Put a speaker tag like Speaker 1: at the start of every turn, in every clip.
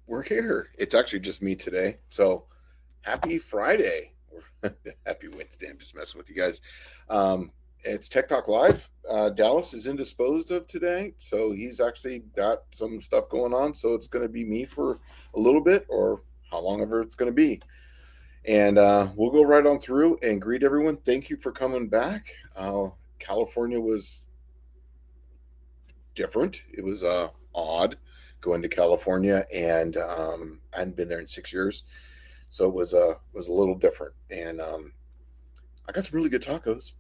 Speaker 1: We're here. It's actually just me today. So happy Friday. Happy Wednesday. I'm just messing with you guys. It's Tech Talk Live. Dallas is indisposed of today. So he's actually got some stuff going on. So it's going to be me for a little bit or how long ever it's going to be. And we'll go right on through and greet everyone. Thank you for coming back. California was different. It was odd going to California, and I hadn't been there in 6 years, so it was a little different. And I got some really good tacos.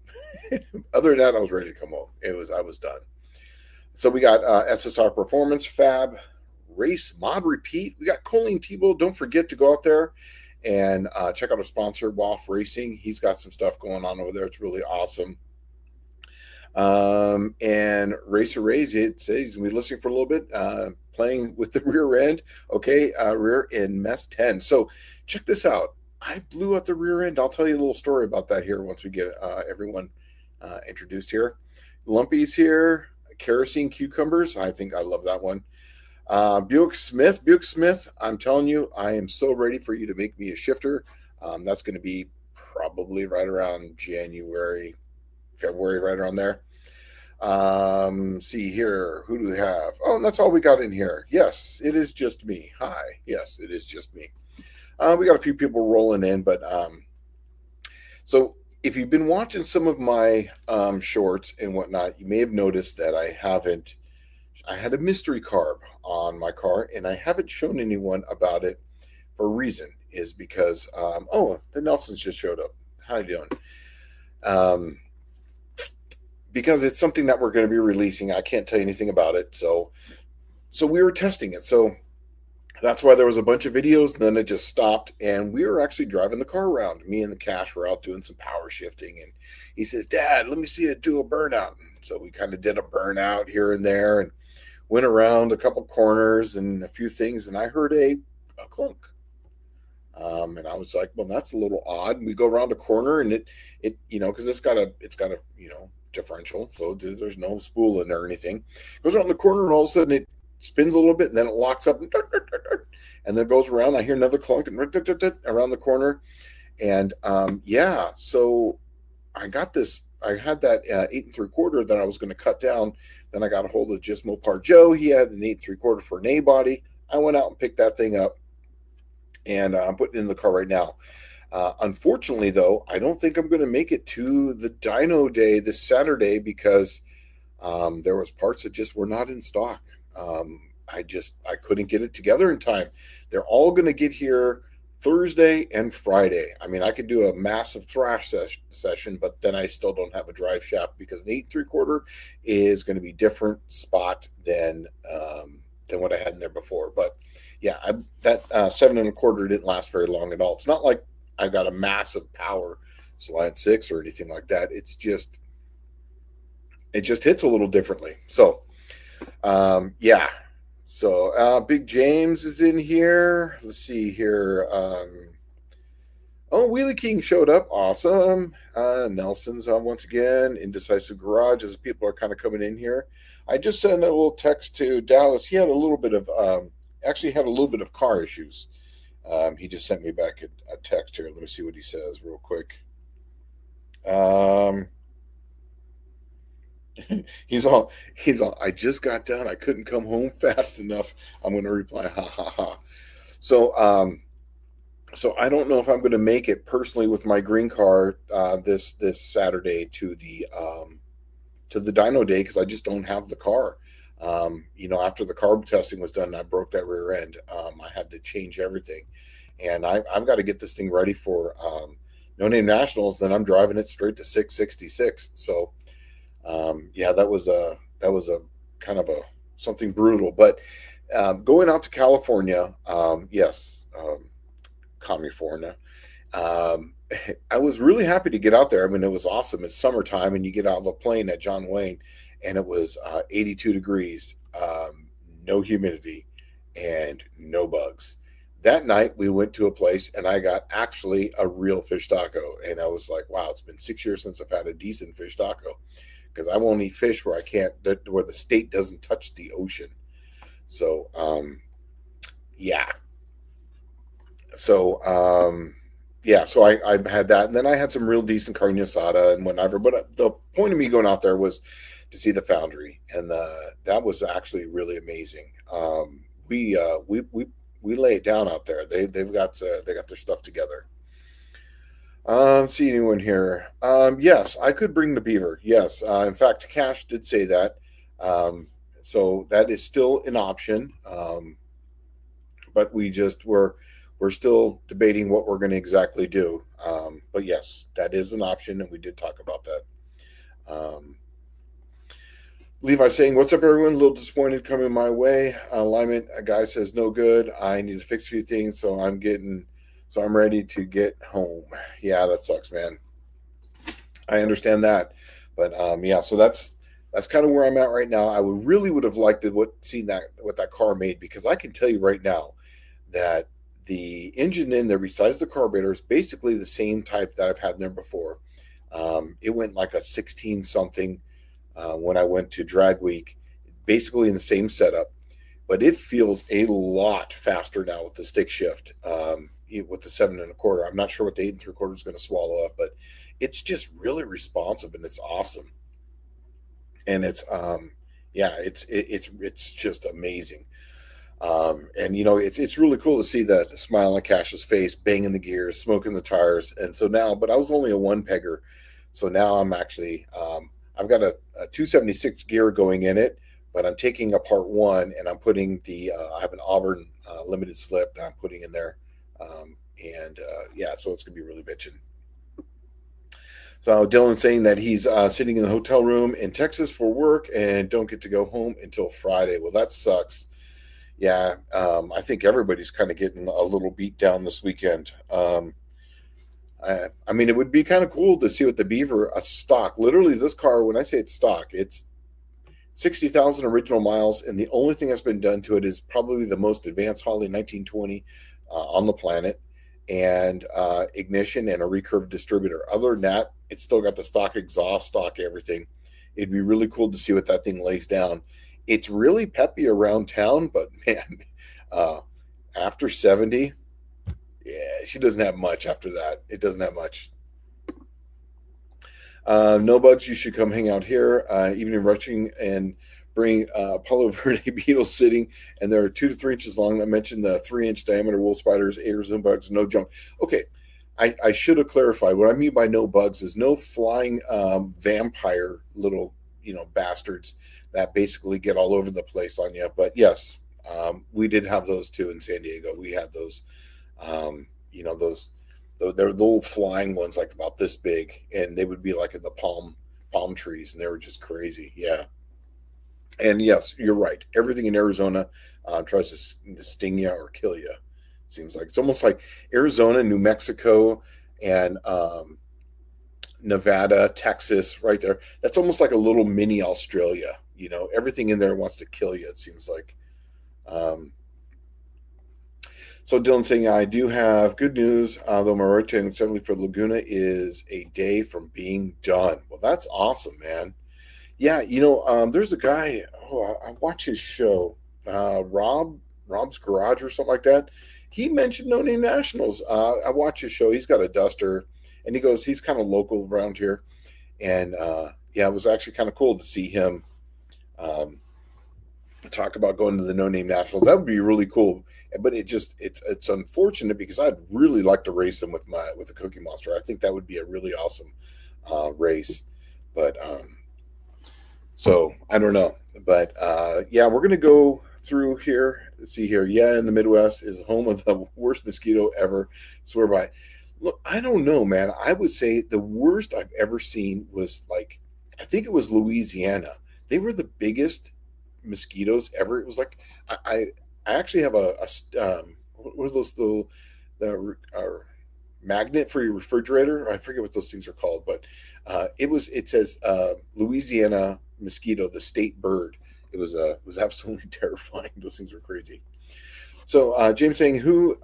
Speaker 1: Other than that, I was ready to come home. I was done. So we got SSR Performance, Fab, Race, Mod Repeat. We got Colleen Tebow. Don't forget to go out there and check out our sponsor, WAF Racing. He's got some stuff going on over there. It's really awesome. And Racer Rays, it says he's gonna be listening for a little bit, playing with the rear end. Okay, rear in mess 10. So check this out. I blew out the rear end. I'll tell you a little story about that here once we get everyone introduced here. Lumpy's here. Kerosene cucumbers. I think I love that one. Buick Smith. Buick Smith, I'm telling you, I am so ready for you to make me a shifter. That's going to be probably right around January, February, right around there. See here, who do we have? Oh, and that's all we got in here. Yes, it is just me. Hi. Yes, it is just me. We got a few people rolling in, but so if you've been watching some of my shorts and whatnot, you may have noticed that I had a mystery carb on my car, and I haven't shown anyone about it for a reason. Is because oh, the Nelsons just showed up. How you doing? Um, because it's something that we're going to be releasing. I can't tell you anything about it. So we were testing it. So that's why there was a bunch of videos, and then it just stopped. And we were actually driving the car around. Me and the Cash were out doing some power shifting. And he says, Dad, let me see it do a burnout. So we kind of did a burnout here and there and went around a couple corners and a few things. And I heard a clunk. And I was like, well, that's a little odd. And we go around a corner, and because it's got a differential, so there's no spool in there or anything. It goes around the corner, and all of a sudden it spins a little bit, and then it locks up, and then goes around. I hear another clunk and around the corner, and yeah. So I got this. I had that 8 3/4 that I was going to cut down. Then I got a hold of just Mopar Joe. He had an 8 3/4 for an A body. I went out and picked that thing up, and I'm putting it in the car right now. Unfortunately, though, I don't think I'm going to make it to the dyno day this Saturday because there was parts that just were not in stock. I couldn't get it together in time. They're all going to get here Thursday and Friday. I mean, I could do a massive thrash session, but then I still don't have a drive shaft because an 8 3/4 is going to be different spot than what I had in there before. But yeah, that 7 1/4 didn't last very long at all. It's not like I got a massive power Slant 6 or anything like that. It just hits a little differently. So yeah. So Big James is in here. Let's see here. Oh, Wheelie King showed up. Awesome. Nelson's on once again. Indecisive Garage as people are kind of coming in here. I just sent a little text to Dallas. He had a little bit of actually had a little bit of car issues. He just sent me back a text here. Let me see what he says real quick. He's all. I just got done. I couldn't come home fast enough. I'm going to reply, ha ha ha. So I don't know if I'm going to make it personally with my green car this Saturday to the dyno day because I just don't have the car. After the carb testing was done, I broke that rear end. I had to change everything, and I've got to get this thing ready for No Name Nationals. Then I'm driving it straight to 666. So yeah, that was a kind of a something brutal. But going out to California, yes, California. I was really happy to get out there. I mean, it was awesome. It's summertime, and you get out of the plane at John Wayne, and it was 82 degrees, no humidity, and no bugs. That night, we went to a place, and I got actually a real fish taco, and I was like, "Wow, it's been 6 years since I've had a decent fish taco," because I won't eat fish where the state doesn't touch the ocean. So Yeah. So, yeah, so I had that, and then I had some real decent carne asada and whatever. But the point of me going out there was to see the foundry, and that was actually really amazing. We lay it down out there. They got their stuff together. See anyone here? Yes, I could bring the beaver. Yes, in fact, Cash did say that. So that is still an option. But we're still debating what we're going to exactly do. But yes, that is an option, and we did talk about that. Um, Levi saying, "What's up, everyone? A little disappointed coming my way. Alignment, a guy says no good. I need to fix a few things, so I'm ready to get home. Yeah, that sucks, man. I understand that, but yeah, so that's kind of where I'm at right now. I would have liked to seen that what that car made, because I can tell you right now that the engine in there, besides the carburetor, is basically the same type that I've had in there before. It went like a 16 something when I went to Drag Week, basically in the same setup, but it feels a lot faster now with the stick shift. With the 7 1/4, I'm not sure what the 8 3/4 is going to swallow up, but it's just really responsive and it's awesome. And yeah, it's just amazing. And it's really cool to see the smile on Cash's face, banging the gears, smoking the tires. And so now, but I was only a one pegger, so now I'm actually I've got a 276 gear going in it, but I'm taking apart one and I'm putting I have an Auburn limited slip that I'm putting in there, and yeah, so it's gonna be really bitching. So Dylan's saying that he's sitting in the hotel room in Texas for work and don't get to go home until Friday. Well, that sucks. Yeah, I think everybody's kind of getting a little beat down this weekend. I mean, it would be kind of cool to see what the Beaver, a stock. Literally, this car, when I say it's stock, it's 60,000 original miles, and the only thing that's been done to it is probably the most advanced Holley 1920 on the planet, and ignition and a recurve distributor. Other than that, it's still got the stock exhaust, stock everything. It'd be really cool to see what that thing lays down. It's really peppy around town, but man, uh, after 70, yeah, she doesn't have much after that. It doesn't have much. No bugs, you should come hang out here. Evening rushing and bring Apollo Verde beetles sitting, and they're 2 to 3 inches long. I mentioned the 3 inch diameter wool spiders, Arizona bugs, no junk. Okay, I should have clarified. What I mean by no bugs is no flying vampire little bastards that basically get all over the place on you. But yes, we did have those too in San Diego. We had those, those they're little flying ones, like about this big, and they would be like in the palm trees, and they were just crazy. Yeah, and yes, you're right. Everything in Arizona tries to sting you or kill you. Seems like it's almost like Arizona, New Mexico, and Nevada, Texas, right there. That's almost like a little mini Australia. Everything in there wants to kill you. It seems like. So Dylan saying, I do have good news, though my rotating assembly for Laguna is a day from being done. Well, that's awesome, man. Yeah, there's a guy. Oh, I watch his show, Rob's Garage or something like that. He mentioned No Name Nationals. I watch his show. He's got a Duster, and he goes, he's kind of local around here, and yeah, it was actually kind of cool to see him talk about going to the No Name Nationals. That would be really cool. But it's unfortunate because I'd really like to race him with the Cookie Monster. I think that would be a really awesome race. But so I don't know. But yeah, we're gonna go through here. Let's see here. Yeah, in the Midwest is home of the worst mosquito ever. Swear by. Look, I don't know, man. I would say the worst I've ever seen was I think it was Louisiana. They were the biggest mosquitoes ever. It was like I actually have what are those the magnet for your refrigerator? I forget what those things are called, but it says Louisiana mosquito, the state bird. It was absolutely terrifying. Those things were crazy. So James saying who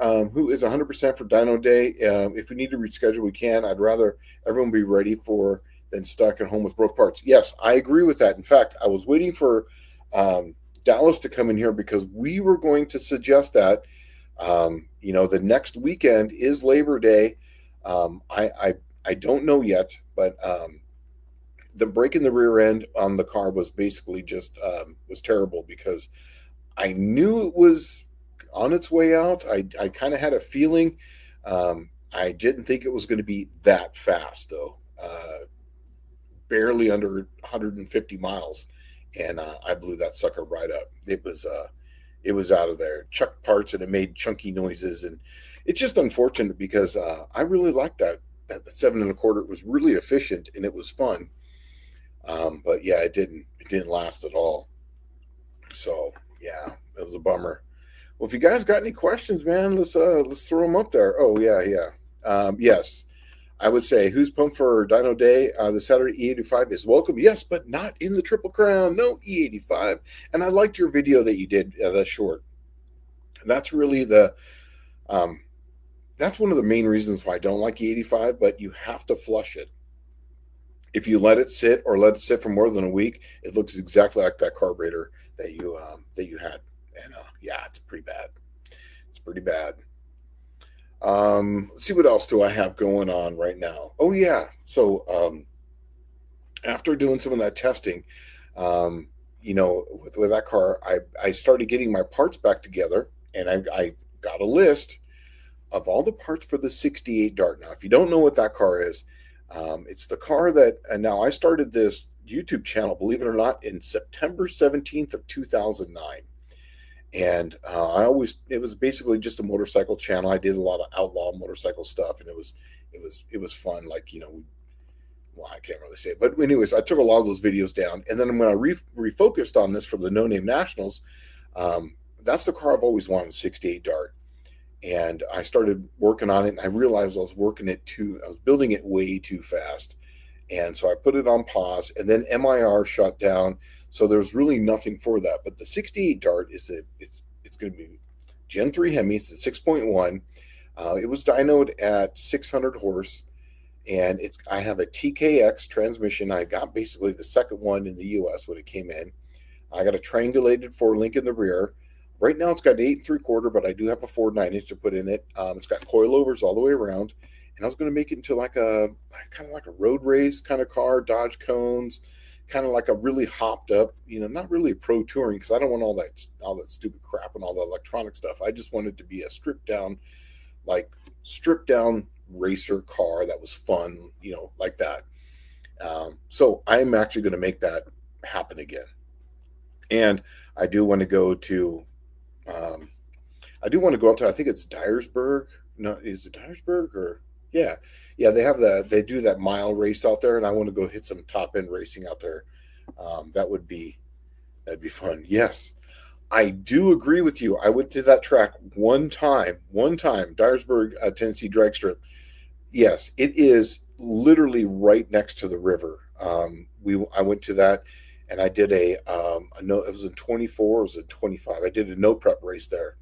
Speaker 1: is 100% for Dino Day? If we need to reschedule, we can. I'd rather everyone be ready for than stuck at home with broke parts. Yes, I agree with that. In fact, I was waiting for Dallas to come in here because we were going to suggest that The next weekend is Labor Day. I don't know yet, but the break in the rear end on the car was basically just was terrible because I knew it was on its way out. I kind of had a feeling. I didn't think it was going to be that fast though. Barely under 150 miles, and I blew that sucker right up. It was out of there. Chuck parts and it made chunky noises, and it's just unfortunate because I really liked that. That 7 1/4. It was really efficient and it was fun. But yeah, it didn't last at all. So yeah, it was a bummer. Well, if you guys got any questions, man, let's throw them up there. Oh yeah, yeah. Yes, I would say who's pumped for Dino Day? The Saturday E85 is welcome. Yes, but not in the Triple Crown. No E85. And I liked your video that you did. That short. That's really the um, that's one of the main reasons why I don't like E85. But you have to flush it. If you let it sit or let it sit for more than a week, it looks exactly like that carburetor that you had. And yeah, it's pretty bad. It's pretty bad. Let's see what else do I have going on right now. Oh yeah, so after doing some of that testing, with that car, I started getting my parts back together, and I got a list of all the parts for the '68 Dart. Now, if you don't know what that car is, it's the car that, and now I started this YouTube channel, believe it or not, in September 17th of 2009. And it was basically just a motorcycle channel. I did a lot of outlaw motorcycle stuff, and it was fun. Like, well, I can't really say it, but anyways, I took a lot of those videos down, and then when I refocused on this for the No Name Nationals, that's the car I've always wanted, 68 Dart. And I started working on it, and I realized I was building it way too fast. And so I put it on pause, and then MIR shut down. So there's really nothing for that. But the 68 Dart it's going to be Gen 3 Hemi. It's a 6.1. It was dynoed at 600 horse, and I have a TKX transmission. I got basically the second one in the U.S. when it came in. I got a triangulated 4-link in the rear. Right now it's got an 8 3/4, but I do have a 4 9-inch to put in it. It's got coilovers all the way around, and I was going to make it into like a kind of like a road race kind of car, Dodge cones, kind of like a really hopped up, not really a pro touring because I don't want all that stupid crap and all the electronic stuff. I just wanted to be a stripped down racer car that was fun, like that. So I'm actually going to make that happen again, and I do want to go to. I do want to go out to. I think it's Dyersburg. No, is it Dyersburg or yeah, yeah? They do that mile race out there, and I want to go hit some top end racing out there. That'd be fun. Yes, I do agree with you. I went to that track one time, Dyersburg, Tennessee drag strip. Yes, it is literally right next to the river. I went to that, and I did a no. It was in 24. It was in 25. I did a no prep race there,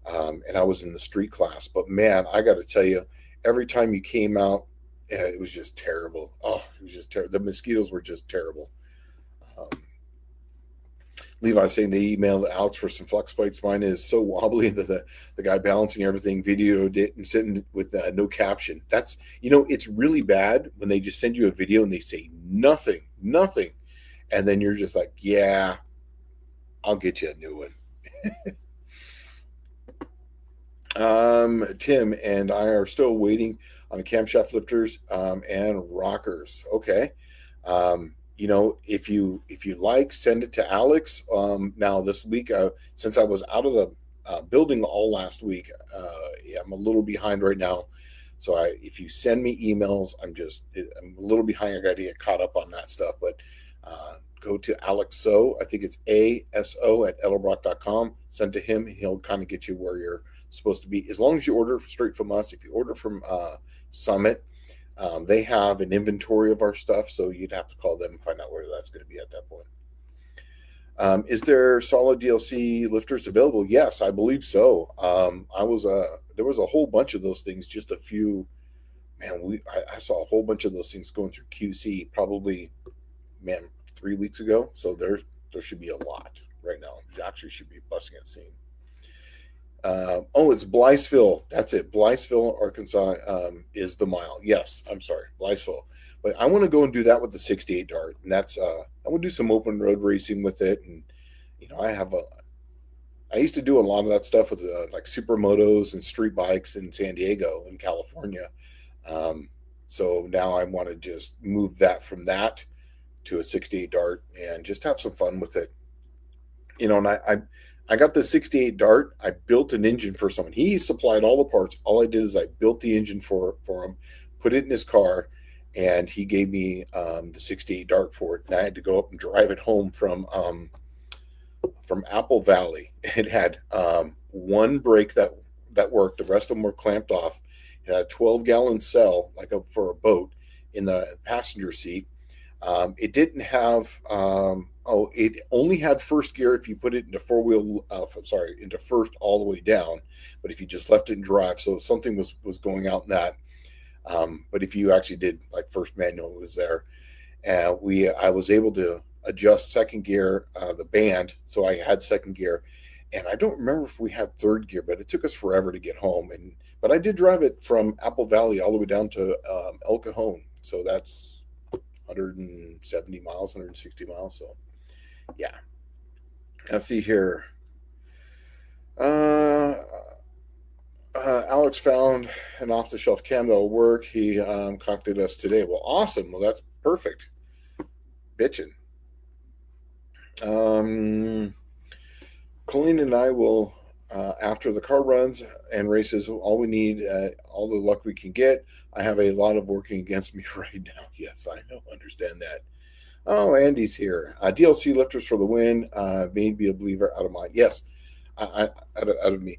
Speaker 1: and I was in the street class. But man, I got to tell you, every time you came out, it was just terrible. Oh, it was just terrible. The mosquitoes were just terrible. Um, Levi saying they emailed Alex for some flex plates. Mine is so wobbly that the guy balancing everything videoed it and sitting with no caption. That's, it's really bad when they just send you a video and they say nothing. And then you're just like, yeah, I'll get you a new one. Tim and I are still waiting on the camshaft lifters and rockers. Okay. If you like, send it to Alex. Now this week, since I was out of the building all last week, yeah, I'm a little behind right now. So if you send me emails, I'm a little behind. I got to get caught up on that stuff. But go to Alex So. I think it's ASO at Edelbrock.com. Send to him. He'll kind of get you where you're supposed to be. As long as you order straight from us. If you order from Summit, they have an inventory of our stuff, so you'd have to call them and find out where that's going to be at that point. Is there solid DLC lifters available? Yes, I believe so. There was a whole bunch of those things. Just a few, man. I saw a whole bunch of those things going through QC probably, 3 weeks ago. So there should be a lot right now. It actually should be busting at the seam. Oh, it's Blytheville. That's it. Blytheville, Arkansas, is the mile. Yes, I'm sorry, Blytheville. But I want to go and do that with the 68 Dart, and that's I want to do some open road racing with it. And I used to do a lot of that stuff with like supermotos and street bikes in San Diego in California. Um, so now I want to just move that from that to a 68 Dart and just have some fun with it. And I got the 68 Dart. I built an engine for someone. He supplied all the parts. All I did is I built the engine for him, put it in his car, and he gave me the 68 Dart for it. And I had to go up and drive it home from Apple Valley. It had one brake that worked. The rest of them were clamped off. It had a 12-gallon cell, like for a boat, in the passenger seat. It didn't have. It only had first gear if you put it into into first all the way down. But if you just left it in drive, so something was going out in that. But if you actually did like first manual, it was there. And I was able to adjust second gear, the band, so I had second gear. And I don't remember if we had third gear, but it took us forever to get home. But I did drive it from Apple Valley all the way down to El Cajon, so that's 170 miles, 160 miles. So yeah, let's see here. Alex found an off-the-shelf cam that'll work. He contacted us today. Well, awesome. Well, that's perfect. Bitchin'. Colleen and I will, after the car runs and races, all we need, all the luck we can get. I have a lot of working against me right now. Yes, I know. Understand that. Oh, Andy's here. DLC lifters for the win. Made me a believer out of mine. Yes, out of me.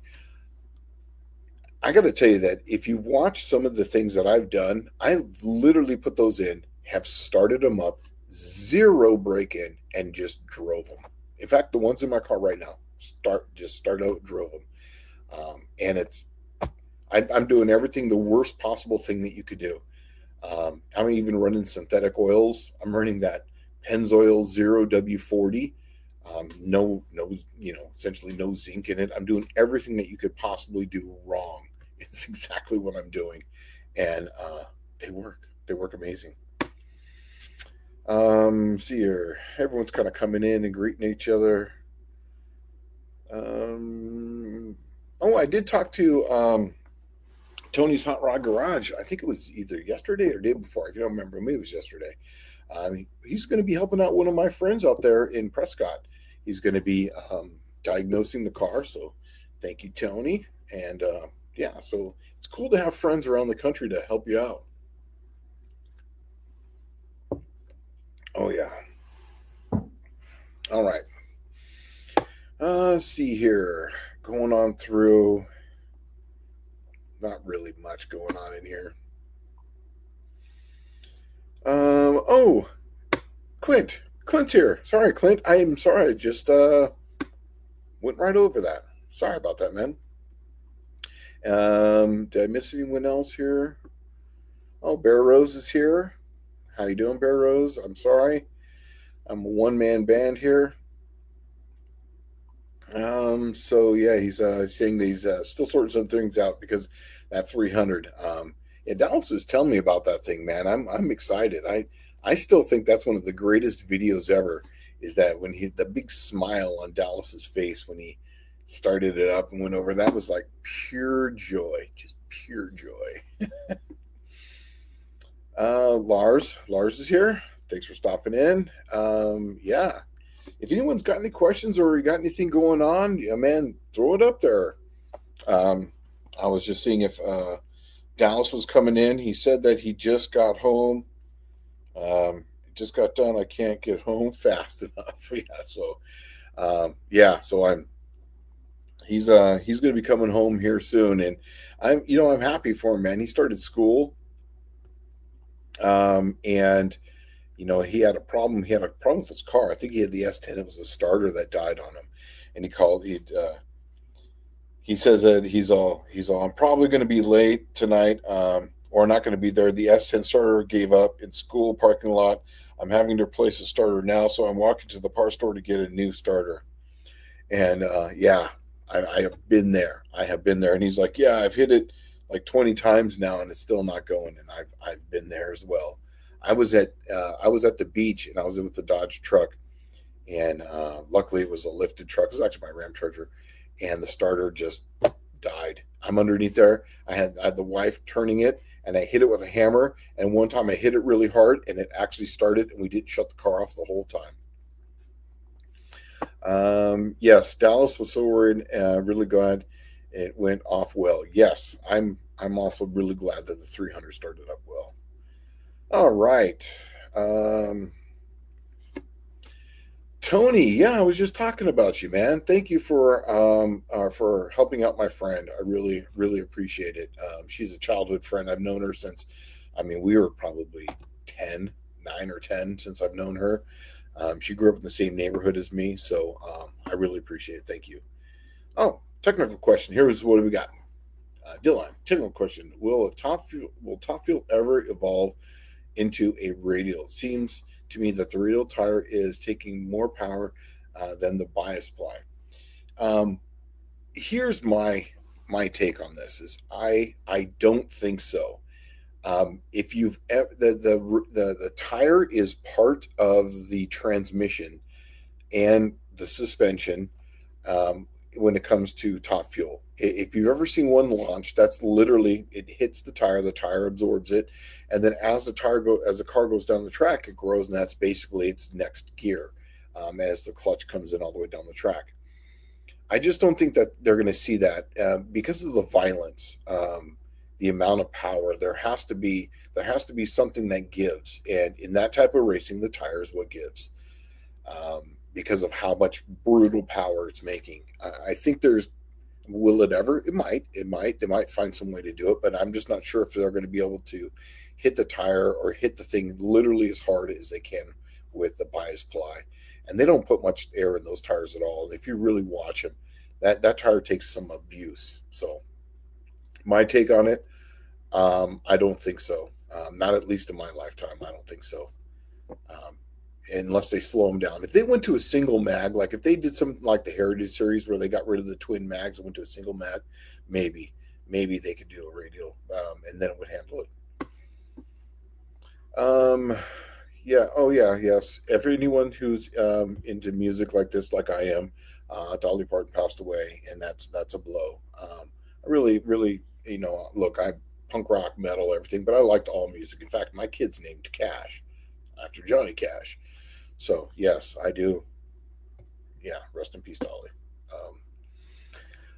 Speaker 1: I got to tell you that if you've watched some of the things that I've done, I literally put those in, have started them up, zero break in, and just drove them. In fact, the ones in my car right now, start out, drove them. And I'm doing everything the worst possible thing that you could do. I'm even running synthetic oils. I'm running that Pennzoil Zero W40. No, essentially no zinc in it. I'm doing everything that you could possibly do wrong. It's exactly what I'm doing, and they work. They work amazing. See here, everyone's kind of coming in and greeting each other. I did talk to Tony's Hot Rod Garage. I think it was either yesterday or day before. I don't remember. Maybe it was yesterday. He's going to be helping out one of my friends out there in Prescott. He's going to be diagnosing the car. So thank you, Tony. And so it's cool to have friends around the country to help you out. Oh, yeah. All right. Let's see here. Going on through. Not really much going on in here. Clint. Clint's here. Sorry, Clint. I am sorry. I just went right over that. Sorry about that, man. Did I miss anyone else here? Oh, Bear Rose is here. How you doing, Bear Rose? I'm sorry. I'm a one-man band here. So yeah, he's saying that he's still sorting some things out because that 300. Dallas was telling me about that thing, man. I'm excited. I still think that's one of the greatest videos ever. Is that when the big smile on Dallas's face when he started it up and went over? That was like pure joy, just pure joy. Lars is here. Thanks for stopping in. Yeah. If anyone's got any questions or you got anything going on, yeah, man, throw it up there. I was just seeing if Dallas was coming in. He said that he just got home. Just got done. I can't get home fast enough. So he's going to be coming home here soon, and I'm happy for him, man. He started school, and he had a problem. He had a problem with his car. I think he had the S10. It was a starter that died on him, and he says that he's all. I'm probably going to be late tonight, or not going to be there. The S10 starter gave up in school parking lot. I'm having to replace the starter now, so I'm walking to the parts store to get a new starter. And I have been there. I have been there. And he's like, yeah, I've hit it like 20 times now and it's still not going. And I've been there as well. I was at the beach and I was with the Dodge truck, and luckily it was a lifted truck. It was actually my Ram Charger, and the starter just died. I'm underneath there. I had the wife turning it, and I hit it with a hammer. And one time I hit it really hard, and it actually started, and we didn't shut the car off the whole time. Yes, Dallas was so worried. Really glad it went off well. Yes, I'm also really glad that the 300 started up well. All right. Um, Tony, yeah, I was just talking about you, man. Thank you for helping out my friend. I really, really appreciate it. She's a childhood friend. I've known her since, I mean, we were probably 10, 9 or 10 since I've known her. She grew up in the same neighborhood as me, so I really appreciate it. Thank you. Oh, technical question. Here's what we got. Dylan, technical question: will Top Fuel ever evolve into a radial? It seems to me that the radial tire is taking more power than the bias ply. Um, Here's my take on this: is I don't think so. If the tire is part of the transmission and the suspension, um, when it comes to Top Fuel. If you've ever seen one launch, that's literally it hits the tire absorbs it, and then as the car goes down the track, it grows, and that's basically its next gear as the clutch comes in all the way down the track. I just don't think that they're going to see that because of the violence, the amount of power. There has to be something that gives, and in that type of racing, the tire is what gives because of how much brutal power it's making. I think there's will it ever? It might. It might. They might find some way to do it, but I'm just not sure if they're going to be able to hit the tire or hit the thing literally as hard as they can with the bias ply. And they don't put much air in those tires at all. And if you really watch them, that tire takes some abuse. So my take on it, I don't think so. Not at least in my lifetime. I don't think so. Um, unless they slow them down. If they went to a single mag, like if they did something like the Heritage Series where they got rid of the twin mags and went to a single mag, maybe they could do a radial, and then it would handle it. Yeah. Oh, yeah. Yes. If anyone who's into music like this, like I am, Dolly Parton passed away, and that's a blow. I really, really, look, I punk rock, metal, everything, but I liked all music. In fact, my kid's named Cash after Johnny Cash. So yes, I do. Yeah, rest in peace, Dolly.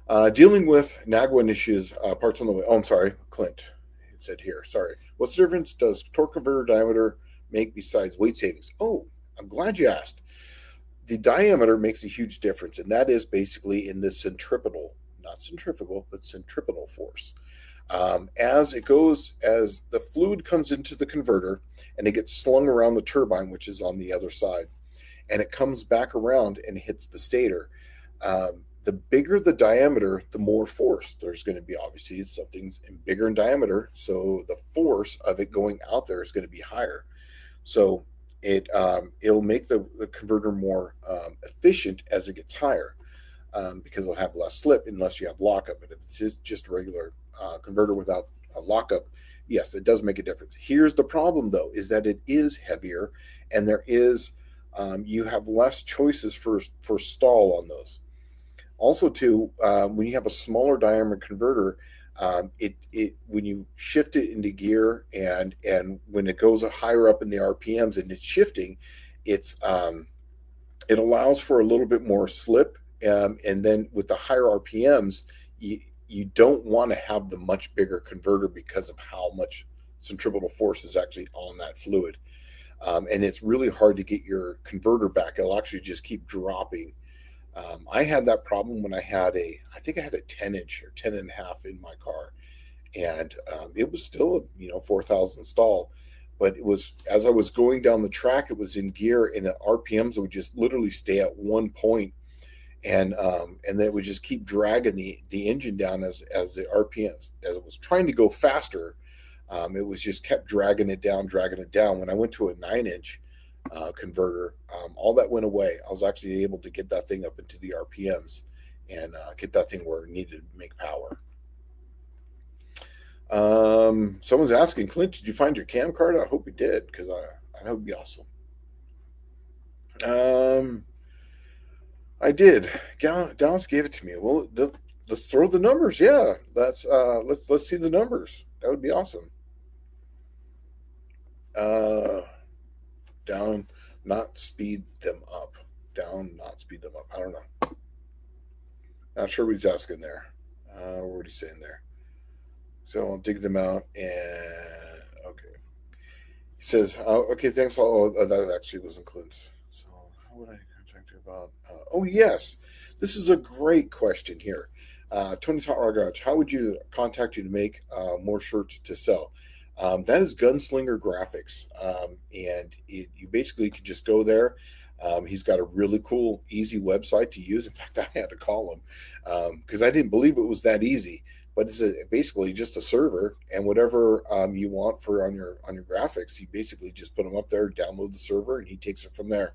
Speaker 1: Um, Dealing with Nagwin issues, parts on the way. Oh, I'm sorry, Clint. It said here. Sorry. What's the difference does torque converter diameter make besides weight savings? Oh, I'm glad you asked. The diameter makes a huge difference, and that is basically in the centripetal, not centrifugal, but centripetal force. As the fluid comes into the converter and it gets slung around the turbine, which is on the other side, and it comes back around and hits the stator. The bigger the diameter, the more force there's going to be. Obviously, something's bigger in diameter, so the force of it going out there is going to be higher. So it'll make the converter more efficient as it gets higher because it'll have less slip unless you have lockup. But if it's just a regular converter without a lockup, yes, it does make a difference. Here's the problem, though, is that it is heavier, and you have less choices for stall on those. Also, too, when you have a smaller diameter converter, it when you shift it into gear and when it goes higher up in the RPMs and it's shifting, it allows for a little bit more slip, and then with the higher RPMs, you don't want to have the much bigger converter because of how much centripetal force is actually on that fluid, and it's really hard to get your converter back. It'll actually just keep dropping. I had that problem when I think I had a 10-inch or 10 and a half in my car, and it was still, 4,000 stall. But it was as I was going down the track, it was in gear, and the RPMs would just literally stay at one point, and then it would just keep dragging the engine down as the RPMs as it was trying to go faster. It was just kept dragging it down, dragging it down. When I went to a 9-inch converter, all that went away. I was actually able to get that thing up into the RPMs, and get that thing where it needed to make power. Someone's asking, Clint, did you find your cam card? I hope you did, because I know it'd be awesome. Um, I did. Dallas gave it to me. Well, let's throw the numbers. Yeah, let's see the numbers. That would be awesome. Uh, down, not speed them up. Down, not speed them up. I don't know. Not sure what he's asking there. What he's saying there. So I'll dig them out and okay. He says, "Okay, thanks. That actually wasn't Clint. So how would I contact her about? Oh yes, this is a great question here. Tony's Hot Rod Garage. How would you contact you to make more shirts to sell? That is Gunslinger Graphics, and you basically could just go there. He's got a really cool, easy website to use. In fact, I had to call him because I didn't believe it was that easy. But it's basically just a server, and whatever you want for on your graphics, you basically just put them up there, download the server, and he takes it from there.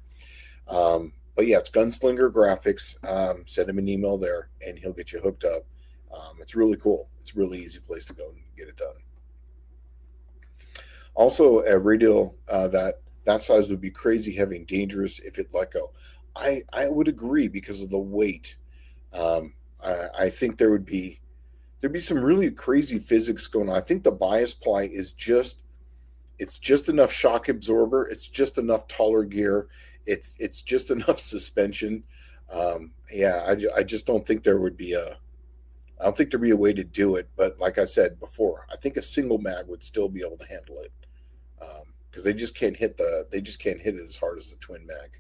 Speaker 1: But yeah, it's Gunslinger Graphics. Send him an email there, and he'll get you hooked up. It's really cool. It's a really easy place to go and get it done. Also, a radial that size would be crazy heavy and dangerous if it let go. I would agree because of the weight. I think there'd be some really crazy physics going on. I think the bias ply is just enough shock absorber. It's just enough taller gear. It's just enough suspension. Yeah, I just don't think there would be a I don't think there'd be a way to do it. But like I said before, I think a single mag would still be able to handle it because they just can't hit it as hard as the twin mag.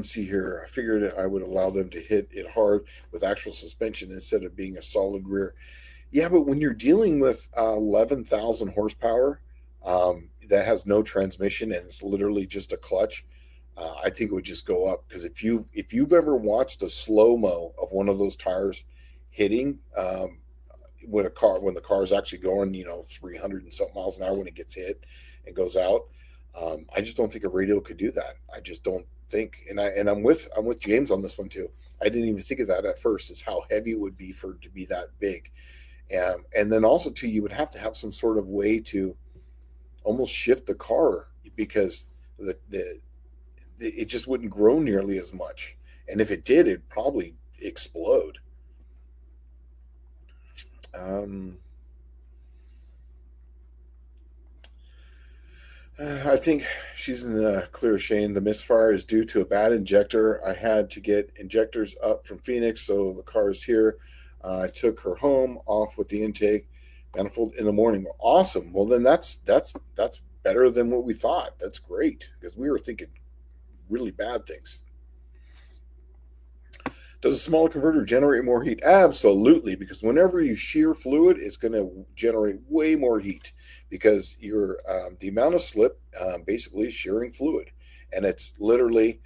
Speaker 1: See here. I figured I would allow them to hit it hard with actual suspension instead of being a solid rear. Yeah, but when you're dealing with 11,000 horsepower that has no transmission and it's literally just a clutch, I think it would just go up. Because if you've ever watched a slow mo of one of those tires hitting when the car is actually going 300 and something miles an hour when it gets hit and goes out, I just don't think a radial could do that. I just don't think, I'm with James on this one too. I didn't even think of that at first, is how heavy it would be for it to be that big, and then also too, you would have to have some sort of way to almost shift the car because it just wouldn't grow nearly as much, and if it did, it'd probably explode. Um, I think she's in the clear, Shane. The misfire is due to a bad injector. I had to get injectors up from Phoenix, so the car is here. I took her home, off with the intake manifold in the morning. Awesome. Well, then that's better than what we thought. That's great because we were thinking really bad things. Does a smaller converter generate more heat? Absolutely, because whenever you shear fluid, it's going to generate way more heat because you're the amount of slip basically is shearing fluid, and it's literally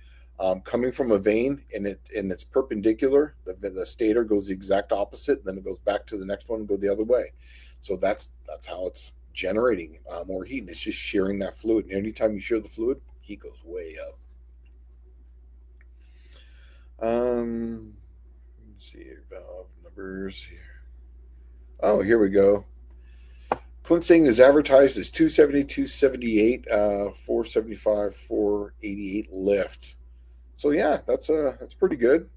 Speaker 1: coming from a vein, and it's perpendicular. The stator goes the exact opposite, and then it goes back to the next one and go the other way. So that's how it's generating more heat, and it's just shearing that fluid. And anytime you shear the fluid, heat goes way up. Let's see about numbers here. Oh, here we go. Clint saying is advertised as 270, 278, 475, 488 lift. So yeah, that's pretty good.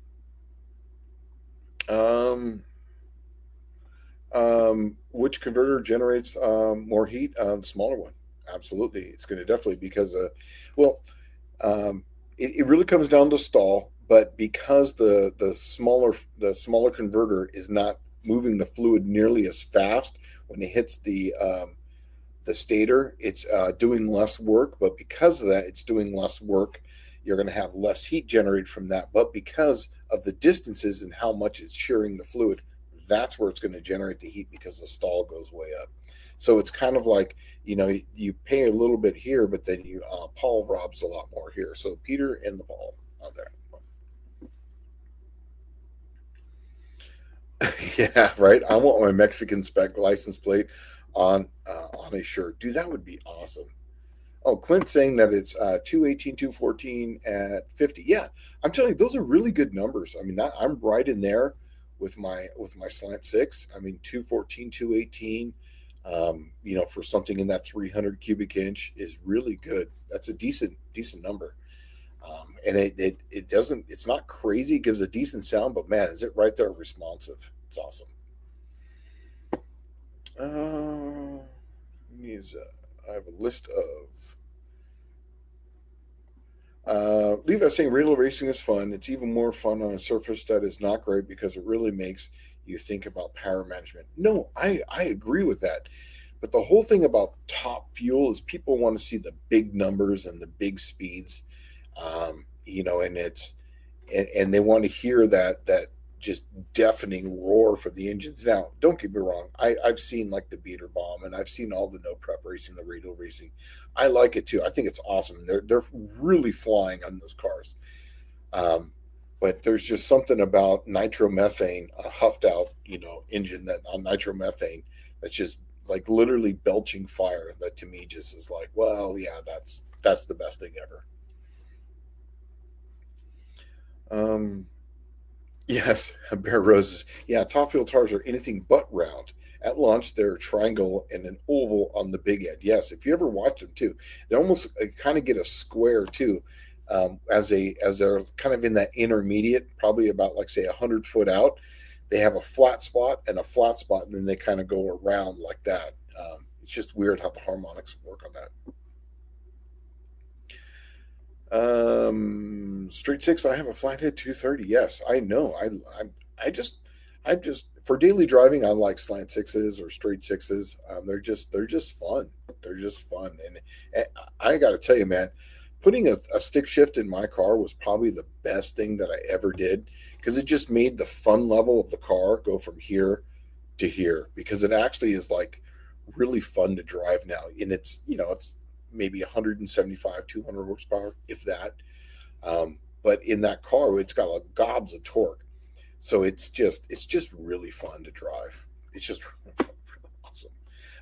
Speaker 1: Um, which converter generates more heat? The smaller one. Absolutely, it's going to definitely because well, it really comes down to stall, but because the smaller converter is not moving the fluid nearly as fast when it hits the stator, it's doing less work. But because of that, it's doing less work. You're going to have less heat generated from that. But because of the distances and how much it's shearing the fluid, that's where it's going to generate the heat because the stall goes way up. So it's kind of like, you pay a little bit here, but then you Paul robs a lot more here. So Peter and the Paul out there. Yeah, right. I want my Mexican spec license plate on a shirt, dude. That would be awesome. Oh, Clint saying that it's 218, 214 at 50. Yeah, I'm telling you, those are really good numbers. I mean, I'm right in there with my slant six. I mean, 214, 218. For something in that 300 cubic inch is really good. That's a decent number. And it doesn't, it's not crazy. It gives a decent sound, but man, is it right there responsive? It's awesome. Uh, I have a list of Levi saying real racing is fun. It's even more fun on a surface that is not great because it really makes you think about power management. No, I agree with that. But the whole thing about top fuel is people want to see the big numbers and the big speeds, and and they want to hear that just deafening roar from the engines. Now, don't get me wrong, I've seen like the beater bomb and I've seen all the no prep racing, the radial racing. I like it too. I think it's awesome. They're really flying on those cars. Um, but there's just something about nitromethane, a huffed out, engine that on nitromethane that's just like literally belching fire. That to me just is like, well, yeah, that's the best thing ever. Um, yes, Bear Roses. Yeah, top fuel tires are anything but round. At launch, they're a triangle and an oval on the big end. Yes, if you ever watch them too, they almost kind of get a square too, as they're kind of in that intermediate, probably about like say 100 foot out. They have a flat spot and a flat spot, and then they kind of go around like that. It's just weird how the harmonics work on that. Street six. I have a flathead 230. Yes, I know. I just, for daily driving, I like slant sixes or straight sixes. They're just fun. They're just fun, and I got to tell you, man, putting a stick shift in my car was probably the best thing that I ever did because it just made the fun level of the car go from here to here because it actually is like really fun to drive now, and it's maybe 175, 200 horsepower, if that. But in that car, it's got like gobs of torque, so it's just really fun to drive. It's just really awesome.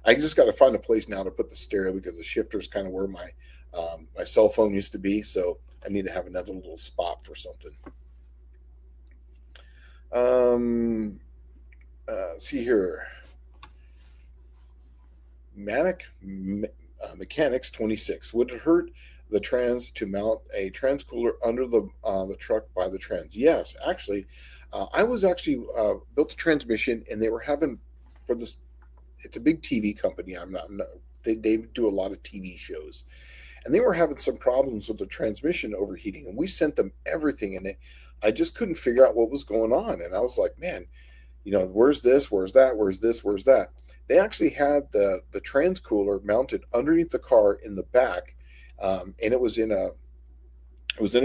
Speaker 1: I just got to find a place now to put the stereo because the shifter is kind of where my cell phone used to be, so I need to have another little spot for something. Um, see here, Manic Mechanics 26. Would it hurt the trans to mount a trans cooler under the truck by the trans? Yes, actually, I was actually built a transmission, and they were having for this. It's a big TV company. I'm not they do a lot of TV shows, and they were having some problems with the transmission overheating, and we sent them everything, and I just couldn't figure out what was going on, and I was like, man, where's this, where's that, where's this, where's that. They actually had the trans cooler mounted underneath the car in the back, and it was in a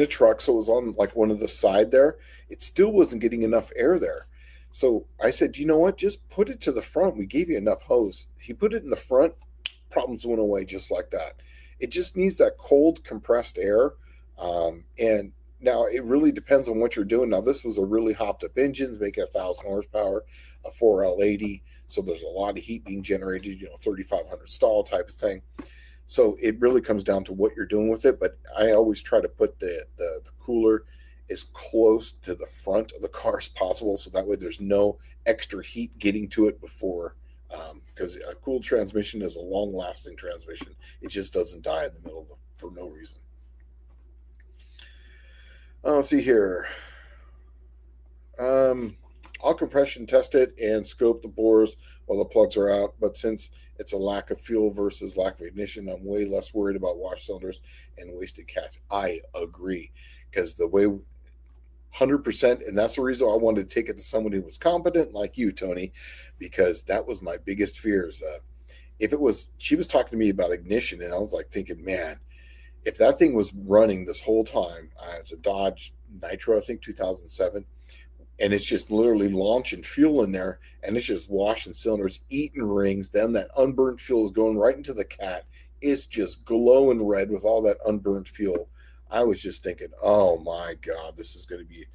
Speaker 1: truck, so it was on like one of the side there. It still wasn't getting enough air there. So I said, you know what? Just put it to the front. We gave you enough hose. He put it in the front. Problems went away just like that. It just needs that cold, compressed air. And now it really depends on what you're doing. Now, this was a really hopped up engine, making 1,000 horsepower, a 4L80. So there's a lot of heat being generated, 3,500 stall type of thing. So it really comes down to what you're doing with it. But I always try to put the cooler as close to the front of the car as possible. So that way there's no extra heat getting to it before. Because a cooled transmission is a long lasting transmission. It just doesn't die in the middle for no reason. Let's see here. Um, I'll compression test it and scope the bores while the plugs are out. But since it's a lack of fuel versus lack of ignition, I'm way less worried about wash cylinders and wasted cats. I agree. Because the way 100%, and that's the reason I wanted to take it to someone who was competent like you, Tony, because that was my biggest fears. If it was, she was talking to me about ignition, and I was like thinking, man, if that thing was running this whole time, it's a Dodge Nitro, I think 2007, and it's just literally launching fuel in there, and it's just washing cylinders, eating rings. Then that unburnt fuel is going right into the cat. It's just glowing red with all that unburnt fuel. I was just thinking, oh my God, this is going to be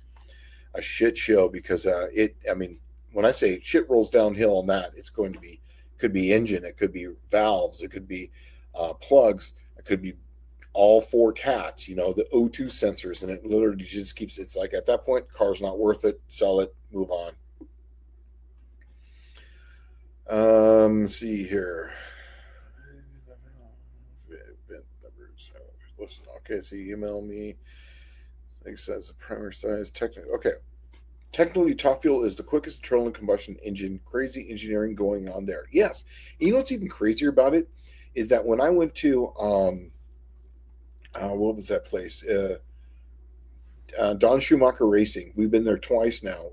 Speaker 1: a shit show because I mean, when I say shit rolls downhill on that, it's going to be, could be engine, it could be valves, it could be plugs. It could be all four cats, the O2 sensors, and it literally just keeps, it's like at that point, car's not worth it, sell it, move on. Let's see here. Listen, okay, so you email me. Like says the primary size, technically, okay. Technically, top fuel is the quickest internal combustion engine. Crazy engineering going on there. Yes. And you know what's even crazier about it is that when I went to what was that place? Don Schumacher Racing. We've been there twice now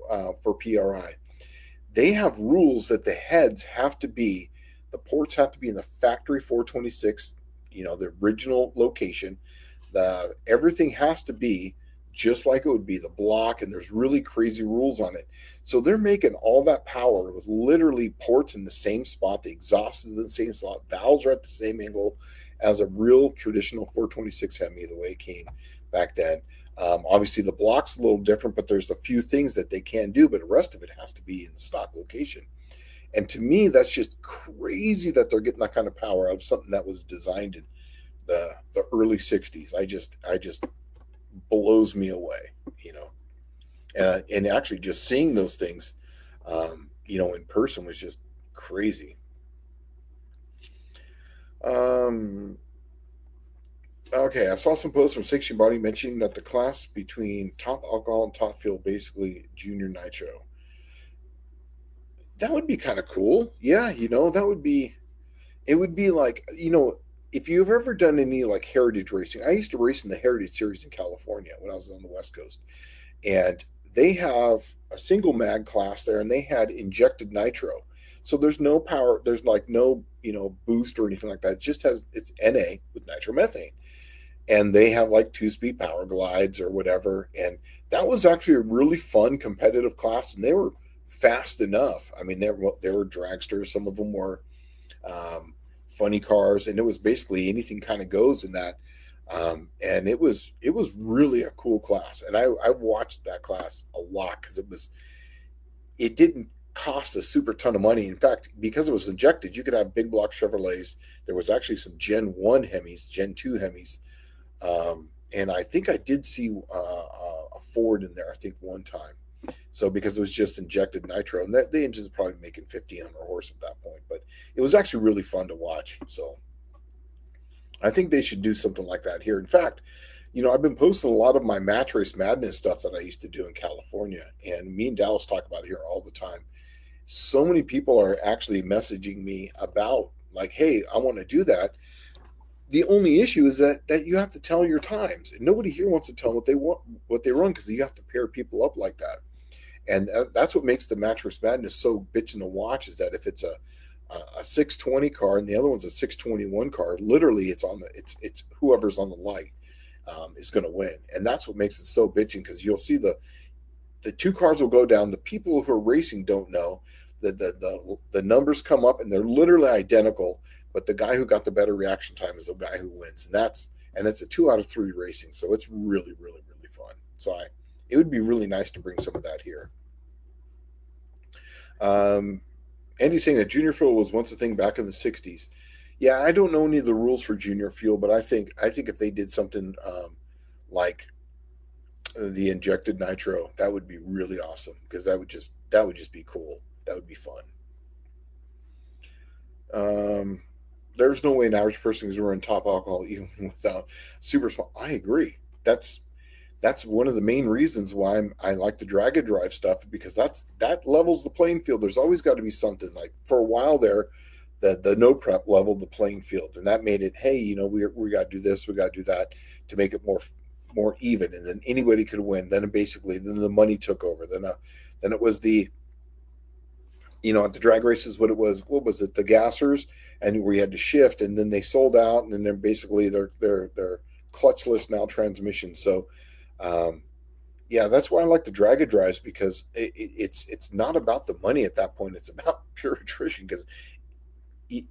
Speaker 1: for PRI. They have rules that the heads have to be, the ports have to be in the factory 426, the original location. Everything has to be just like it would be the block, and there's really crazy rules on it. So they're making all that power with literally ports in the same spot, the exhaust is in the same spot, valves are at the same angle as a real traditional 426 Hemi, the way it came back then. Obviously, the block's a little different, but there's a few things that they can do, but the rest of it has to be in the stock location. And to me, that's just crazy that they're getting that kind of power out of something that was designed in the early 60s. I just blows me away, and actually just seeing those things, in person was just crazy. Okay, I saw some posts from 60 Body mentioning that the class between top alcohol and top fuel, basically junior nitro. That would be kind of cool. Yeah, that would be, it would be like, if you've ever done any like heritage racing, I used to race in the Heritage Series in California when I was on the West Coast. And they have a single mag class there, and they had injected nitro. So there's no power, there's like no, boost or anything like that. It just has, it's NA with nitromethane. And they have like 2-speed power glides or whatever. And that was actually a really fun competitive class, and they were fast enough. I mean, they were dragsters. Some of them were funny cars, and it was basically anything kind of goes in that. And it was really a cool class. And I watched that class a lot because it didn't cost a super ton of money. In fact, because it was injected, you could have big block Chevrolets. There was actually some Gen 1 Hemis, Gen 2 Hemis. And I think I did see a Ford in there, I think one time. So because it was just injected nitro, and the engine's probably making 1,500 horse at that point, but it was actually really fun to watch. So I think they should do something like that here. In fact, I've been posting a lot of my Match Race Madness stuff that I used to do in California, and me and Dallas talk about it here all the time. So many people are actually messaging me about like, hey, I want to do that. The only issue is that you have to tell your times, and nobody here wants to tell what they run, because you have to pair people up like that. And that's what makes the Match Race Madness so bitching to watch, is that if it's a 620 car and the other one's a 621 car, literally it's whoever's on the light is going to win. And that's what makes it so bitching, because you'll see the two cars will go down. The people who are racing don't know that the numbers come up and they're literally identical, but the guy who got the better reaction time is the guy who wins. And it's a 2 out of 3 racing, so it's really, really, really fun. So it would be really nice to bring some of that here. Andy's saying that junior fuel was once a thing back in the 60s. Yeah, I don't know any of the rules for junior fuel, but I think if they did something like the injected nitro, that would be really awesome, because that would just be cool. That would be fun. There's no way an average person can run top alcohol even without super small. I agree. That's one of the main reasons why I like the drag and drive stuff, because that levels the playing field. There's always got to be something. Like for a while there, the no prep leveled the playing field, and that made it, hey, we got to do this, we got to do that to make it more even, and then anybody could win. Then the money took over. Then it was the at the drag races, what was it, the gassers, and we had to shift, and then they sold out, and then they're basically they're clutchless now transmissions. So that's why I like the drag and drives, because it's not about the money at that point. It's about pure attrition, because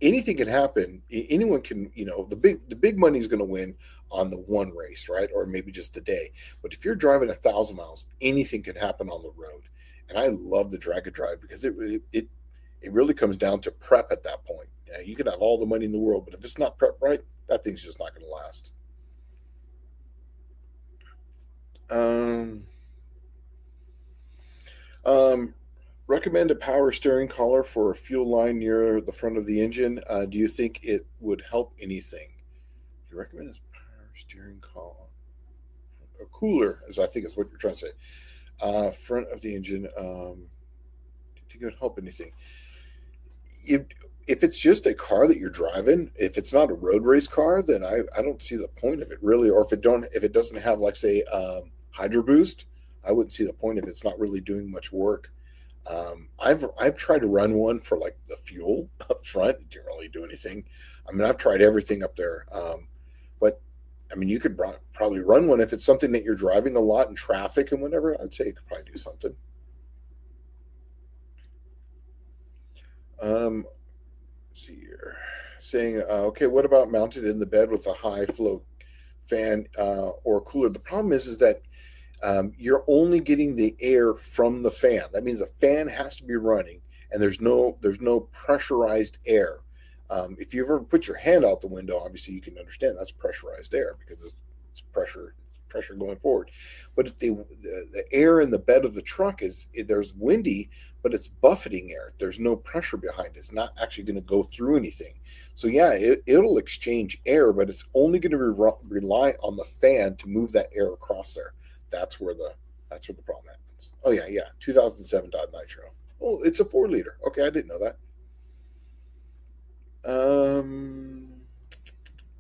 Speaker 1: anything can happen. Anyone can, the big money is going to win on the one race, right? Or maybe just a day. But if you're driving 1,000 miles, anything can happen on the road. And I love the drag and drive, because it It really comes down to prep at that point. Yeah, you can have all the money in the world, but if it's not prepped right, that thing's just not going to last. Um, um, Recommend a power steering collar for a fuel line near the front of the engine. Do you think it would help anything? Do you recommend a power steering collar? A cooler, as I think is what you're trying to say. Front of the engine. Do you think it would help anything? if if it's just a car that you're driving, if it's not a road race car, then I don't see the point of it really. Or if it doesn't have like say Hydro Boost, I wouldn't see the point if it's not really doing much work. I've tried to run one for like the fuel up front. It didn't really do anything. I mean, I've tried everything up there, but I mean, you could probably run one if it's something that you're driving a lot in traffic and whatever. I'd say you could probably do something. Um, let's see here. Saying, okay, what about mounted in the bed with a high flow fan or cooler? The problem is that you're only getting the air from the fan. That means the fan has to be running, and there's no pressurized air. If you ever put your hand out the window, obviously you can understand that's pressurized air because it's pressure going forward. But if the air in the bed of the truck there's windy, but it's buffeting air. There's no pressure behind it. It's not actually going to go through anything. So yeah, it'll exchange air, but it's only going to rely on the fan to move that air across there. That's where the problem happens. Oh yeah, yeah. 2007 Dodge Nitro. Oh, it's a 4 liter. Okay, I didn't know that.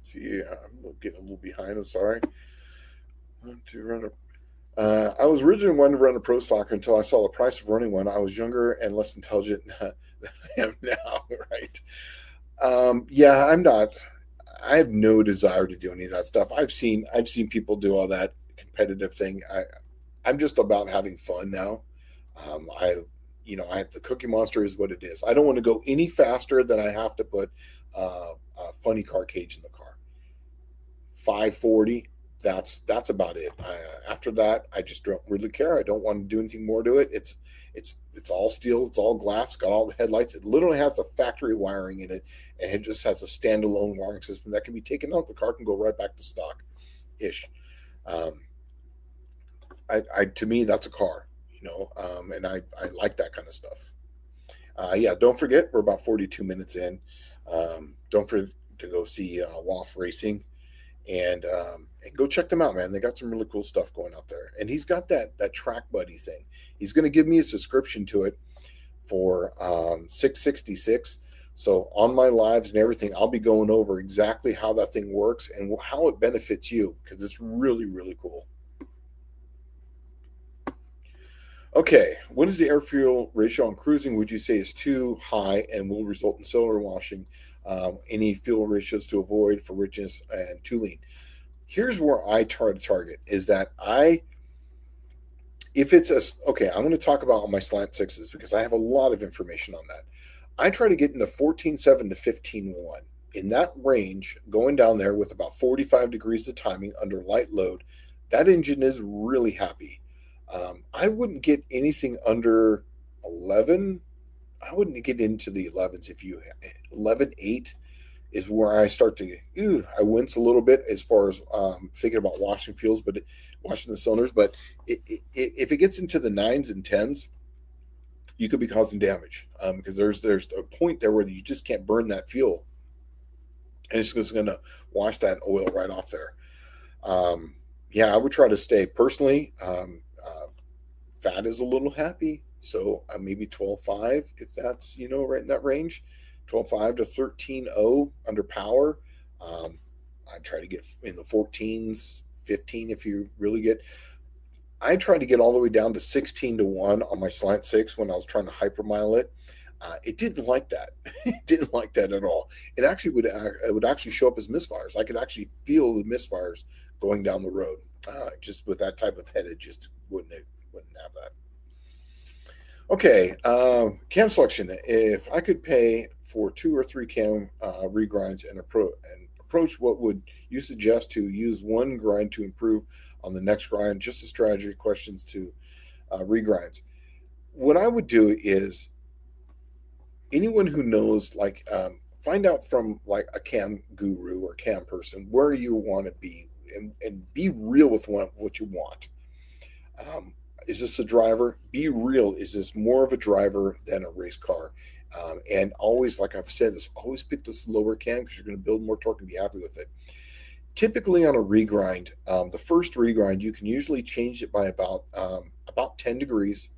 Speaker 1: See, I'm getting a little behind. I'm sorry. To run I was originally wanting to run a pro stocker until I saw the price of running one. I was younger and less intelligent than I am now. Right? Yeah, I'm not. I have no desire to do any of that stuff. I've seen people do all that competitive thing. I'm just about having fun now. I the Cookie Monster is what it is. I don't want to go any faster than I have to put a funny car cage in the car. 540. That's about it. After that, I just don't really care. I don't want to do anything more to it. It's all steel. It's all glass. Got all the headlights. It literally has the factory wiring in it, and it just has a standalone wiring system that can be taken out. The car can go right back to stock, ish. Um, to me, that's a car, and I like that kind of stuff. Yeah, don't forget we're about 42 minutes in. Don't forget to go see WAF Racing and go check them out, man. They got some really cool stuff going out there. And he's got that track buddy thing. He's going to give me a subscription to it for 666. So on my lives and everything, I'll be going over exactly how that thing works and how it benefits you because it's really really cool. Okay, what is the air fuel ratio on cruising? Would you say is too high and will result in cylinder washing? Any fuel ratios to avoid for richness and tooling? Here's where I try to target is that if it's okay, I'm going to talk about my slant sixes because I have a lot of information on that. I try to get into 14.7 to 15.1 in that range, going down there with about 45 degrees of timing under light load. That engine is really happy. I wouldn't get anything under 11. I wouldn't get into the 11s if you 11.8 is where I start to I wince a little bit as far as thinking about washing fuels, but washing the cylinders. But if it gets into the nines and tens, you could be causing damage because there's a point there where you just can't burn that fuel, and it's just going to wash that oil right off there. Yeah, I would try to stay personally. Fat is a little happy, so maybe 12.5 if that's right in that range, 12.5 to 13.0 under power. I try to get in the 14s, 15 if you really get. I tried to get all the way down to 16 to 1 on my slant six when I was trying to hypermile it. It didn't like that. It didn't like that at all. It would actually show up as misfires. I could actually feel the misfires going down the road. Just with that type of head, it just wouldn't have that. Okay, cam selection. If I could pay for 2 or 3 cam regrinds and approach, what would you suggest to use one grind to improve on the next grind? Just a strategy questions to regrinds. What I would do is anyone who knows, like, find out from like a cam guru or cam person where you want to be, and be real with what you want. Um, is this a driver? Be real. Is this more of a driver than a race car? And always, like I've said, this always pick this lower cam because you're going to build more torque and be happy with it. Typically on a regrind, the first regrind you can usually change it by about 10 degrees.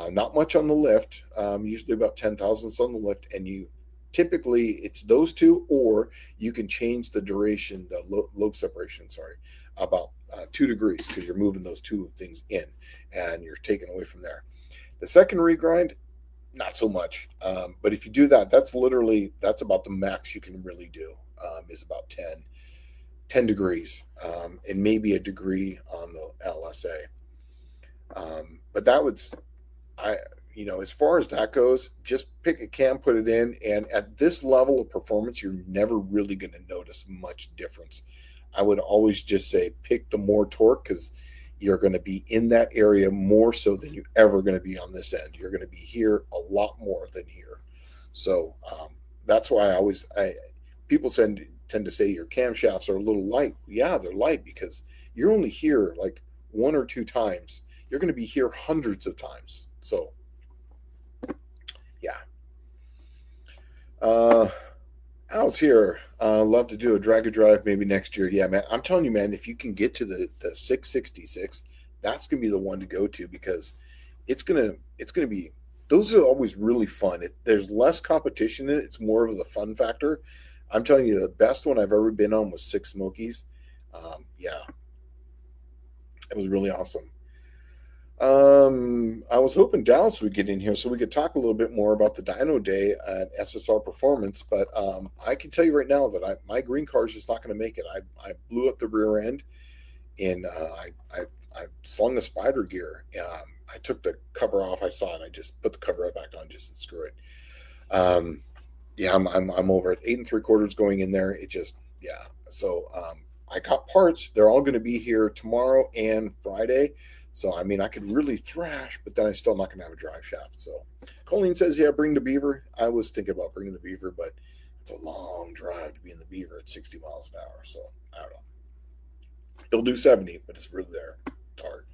Speaker 1: Not much on the lift, usually about 10 thousandths on the lift, and you typically it's those two, or you can change the duration, the lobe separation, sorry, about 2 degrees because you're moving those two things in and you're taking away from there. The second regrind, not so much, but if you do that, that's about the max you can really do, is about 10 degrees, and maybe a degree on the LSA. But that would, I, as far as that goes, just pick a cam, put it in, and at this level of performance, you're never really going to notice much difference. I would always just say pick the more torque because you're going to be in that area more so than you're ever going to be on this end. You're going to be here a lot more than here. So that's why people tend to say your camshafts are a little light. Yeah, they're light because you're only here like one or two times. You're going to be here hundreds of times. So, yeah. Al's here. Love to do a drag a drive maybe next year. Yeah, man. I'm telling you, man, if you can get to the 666, that's gonna be the one to go to because it's gonna be. Those are always really fun. There's less competition in it. It's more of the fun factor. I'm telling you, the best one I've ever been on was Six Smokies. Yeah, it was really awesome. I was hoping Dallas would get in here so we could talk a little bit more about the Dyno Day at SSR Performance, but I can tell you right now that my green car is just not going to make it. I blew up the rear end, and I slung the spider gear. I took the cover off. I saw it. I just put the cover right back on just to screw it. Um, yeah, I'm over at 8 3/4 going in there. It just, yeah. So I got parts. They're all going to be here tomorrow and Friday. So, I mean, I could really thrash, but then I'm still not going to have a drive shaft. So, Colleen says, yeah, bring the Beaver. I was thinking about bringing the Beaver, but it's a long drive to be in the Beaver at 60 miles an hour. So, I don't know. It'll do 70, but it's really there. It's hard.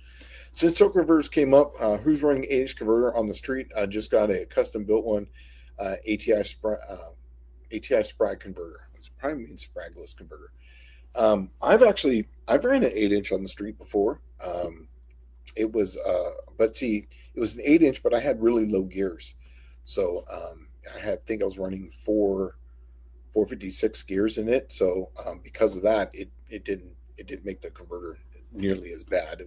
Speaker 1: Since Silk Reverse came up, who's running 8-inch converter on the street? I just got a custom built one, ATI Sprag converter. It probably means Spragless converter. I've ran an 8-inch on the street before. It was, but see, it was an 8-inch, but I had really low gears. So I think I was running 456 gears in it. So because of that, it didn't make the converter nearly as bad. I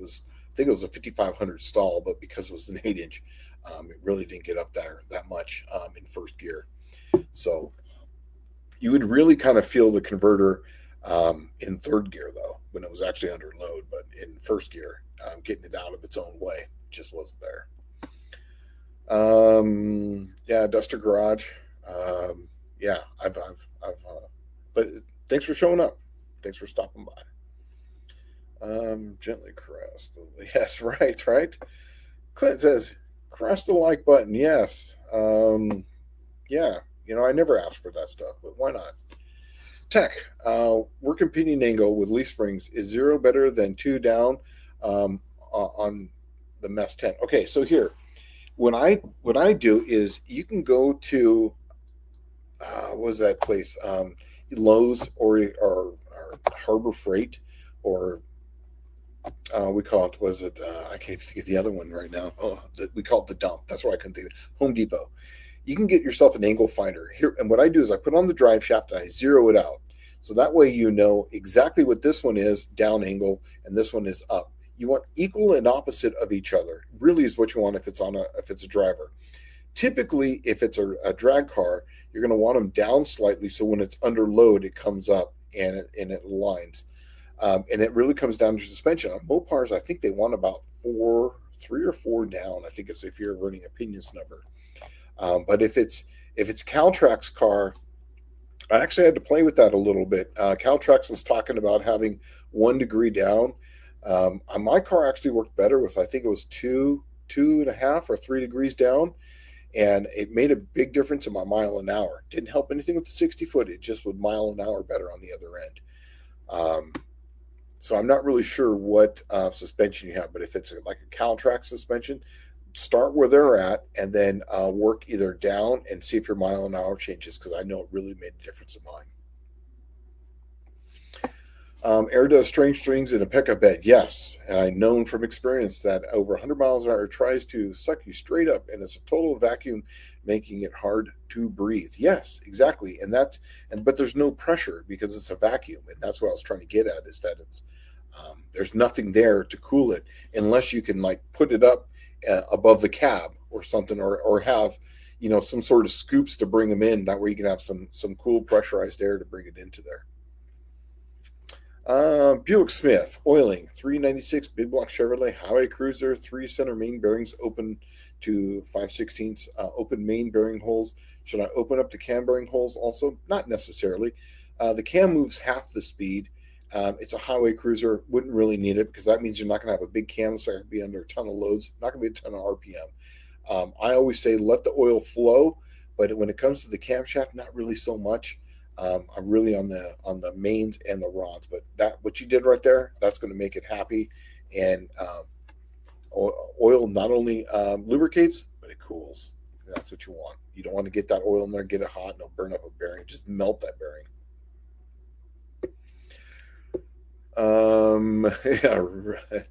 Speaker 1: think it was a 5500 stall, but because it was an 8-inch, it really didn't get up there that much in first gear. So you would really kind of feel the converter in third gear though, when it was actually under load, but in first gear, getting it out of its own way just wasn't there. Yeah, Duster Garage. Yeah, but thanks for showing up. Thanks for stopping by. Gently caress. Yes, right. Clint says, caress the like button. Yes. Yeah, I never asked for that stuff, but why not? Tech, working pinion angle with leaf springs. Is 0 better than 2 down on the MES 10? Okay, so here, what I do is you can go to what was that place? Lowe's or Harbor Freight, or we call it, was it, I can't think of the other one right now. We call it the Dump. That's why I couldn't think of it. Home Depot. You can get yourself an angle finder here. And what I do is I put on the drive shaft and I zero it out. So that way you know exactly what this one is, down angle, and this one is up. You want equal and opposite of each other. Really is what you want if it's a driver. Typically, if it's a drag car, you're going to want them down slightly so when it's under load, it comes up and it aligns. And it really comes down to suspension. On Mopars, I think they want about 3 or 4 down. I think it's if you're running a pinion snubber. But if it's Caltrax car, I actually had to play with that a little bit. Caltrax was talking about having 1 degree down. My car actually worked better with, I think it was 2.5 or 3 degrees down. and it made a big difference in my mile an hour. Didn't help anything with the 60 foot. It just would mile an hour better on the other end. Um, so I'm not really sure what suspension you have, but if it's like a Caltrack suspension, start where they're at and then work either down and see if your mile an hour changes, because I know it really made a difference in mine. Air does strange things in a pickup bed. Yes, and I known from experience that over 100 miles an hour tries to suck you straight up, and it's a total vacuum, making it hard to breathe. Yes, exactly, but there's no pressure because it's a vacuum, and that's what I was trying to get at, is that it's there's nothing there to cool it unless you can like put it up above the cab or something, or have some sort of scoops to bring them in. That way you can have some cool pressurized air to bring it into there. Buick Smith, oiling, 396 big block Chevrolet highway cruiser, 3 center main bearings open to 5/16 open main bearing holes. Should I open up the cam bearing holes also? Not necessarily. The cam moves half the speed. It's a highway cruiser, wouldn't really need it because that means you're not going to have a big cam, so it be under a ton of loads, not going to be a ton of RPM. I always say let the oil flow, but when it comes to the camshaft, not really so much. I'm really on the mains and the rods, but that what you did right there, that's going to make it happy. And oil not only lubricates, but it cools. And that's what you want. You don't want to get that oil in there, get it hot, and it'll burn up a bearing. Just melt that bearing. Yeah,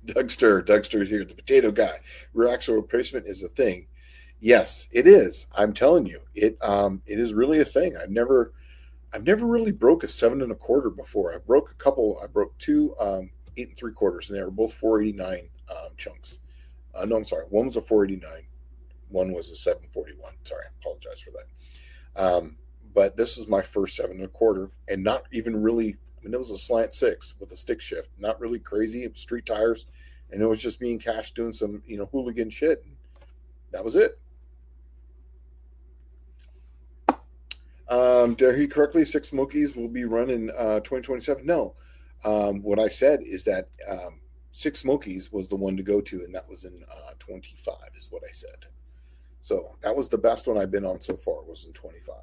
Speaker 1: Dougster's here, the potato guy. Rear axle replacement is a thing. Yes, it is. I'm telling you, it is really a thing. I've never really broke a 7 1/4 before. I broke a couple. I broke two 8 3/4, and they were both 489 chunks. No, I'm sorry. One was a 489. One was a 741. Sorry, I apologize for that. But this is my first 7 1/4, and not even really. I mean, it was a slant six with a stick shift. Not really crazy. It was street tires, and it was just me and Cash doing some hooligan shit. That was it. Did I hear correctly? Six Smokies will be run in 2027. No, what I said is that Six Smokies was the one to go to, and that was in 25, is what I said. So that was the best one I've been on so far. Was in 25.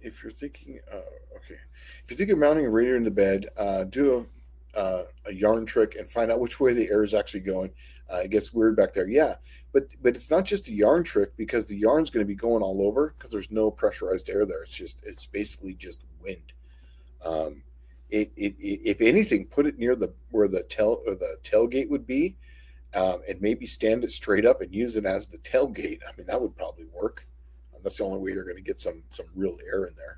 Speaker 1: If you're thinking, okay, if you're thinking of mounting a radiator in the bed, do a yarn trick and find out which way the air is actually going. It gets weird back there, yeah, but it's not just a yarn trick, because the yarn's going to be going all over because there's no pressurized air there. It's basically just wind. If anything, put it near the where the tailgate would be, and maybe stand it straight up and use it as the tailgate. I mean, that would probably work. That's the only way you're going to get some real air in there.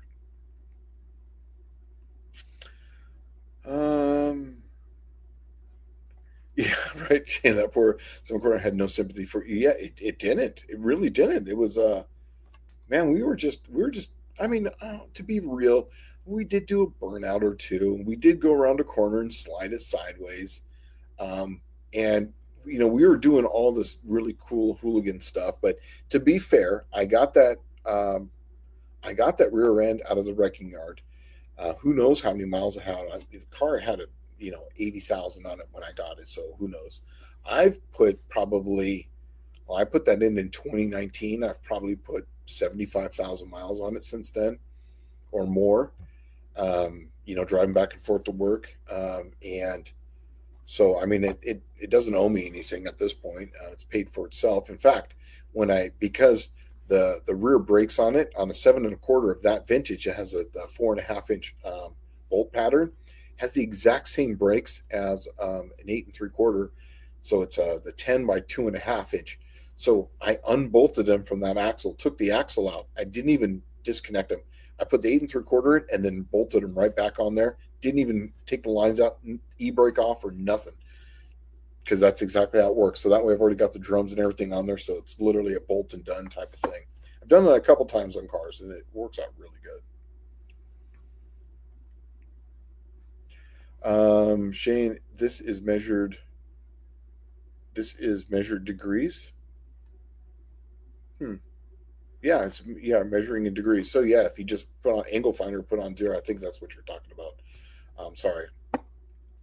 Speaker 1: Yeah, right. Yeah, that poor some corner had no sympathy for you. Yeah, it didn't. It really didn't. It was man, we were just. I mean, to be real, we did do a burnout or two. We did go around a corner and slide it sideways, and we were doing all this really cool hooligan stuff. But to be fair, um, I got that rear end out of the wrecking yard. Who knows how many miles it had? The car had 80,000 on it when I got it, so who knows? I've put probably, well, I put that in 2019. I've probably put 75,000 miles on it since then, or more. Driving back and forth to work, and so I mean, it doesn't owe me anything at this point. It's paid for itself. In fact, because the rear brakes on it, on a 7 1/4 of that vintage, it has the 4.5 inch bolt pattern, has the exact same brakes as an 8 3/4. So it's the 10 by 2.5 inch. So I unbolted them from that axle, took the axle out. I didn't even disconnect them. I put the 8 3/4 in and then bolted them right back on there. Didn't even take the lines out, e-brake off or nothing, because that's exactly how it works. So that way I've already got the drums and everything on there. So it's literally a bolt and done type of thing. I've done that a couple times on cars and it works out really good. Shane, this is measured degrees. Hmm. Yeah, measuring in degrees. So yeah, if you just put on angle finder, put on 0, I think that's what you're talking about. Sorry.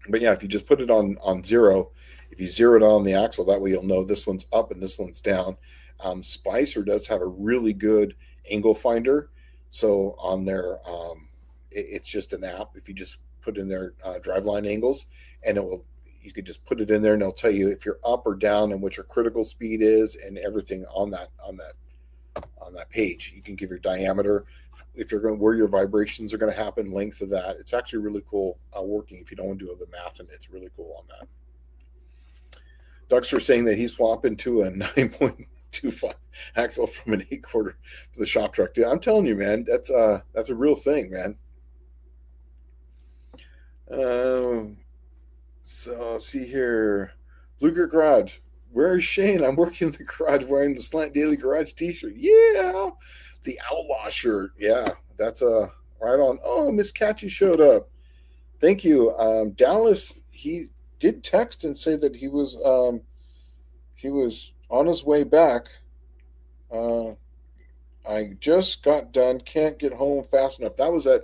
Speaker 1: But yeah, if you just put it on zero, if you zero it on the axle, that way you'll know this one's up and this one's down. Spicer does have a really good angle finder. So on their, it's just an app. If you just put in their driveline angles, and it will, you could just put it in there, and it'll tell you if you're up or down and what your critical speed is, and everything on that page. You can give your diameter, if you're going, where your vibrations are going to happen, length of that. It's actually really cool working if you don't want to do the math, and it's really cool on that. Duxter saying that he's swapping to a 9.25 axle from an 8/4 for the shop truck. Dude, I'm telling you, man, that's a real thing, man. So see here, Bluger Garage. Where is Shane? I'm working in the garage wearing the Slant Daily Garage T-shirt. Yeah, the Outlaw shirt. Yeah, that's a right on. Oh, Miss Catchy showed up. Thank you, Dallas. He did text and say that he was on his way back. Uh, I just got done. Can't get home fast enough. That was at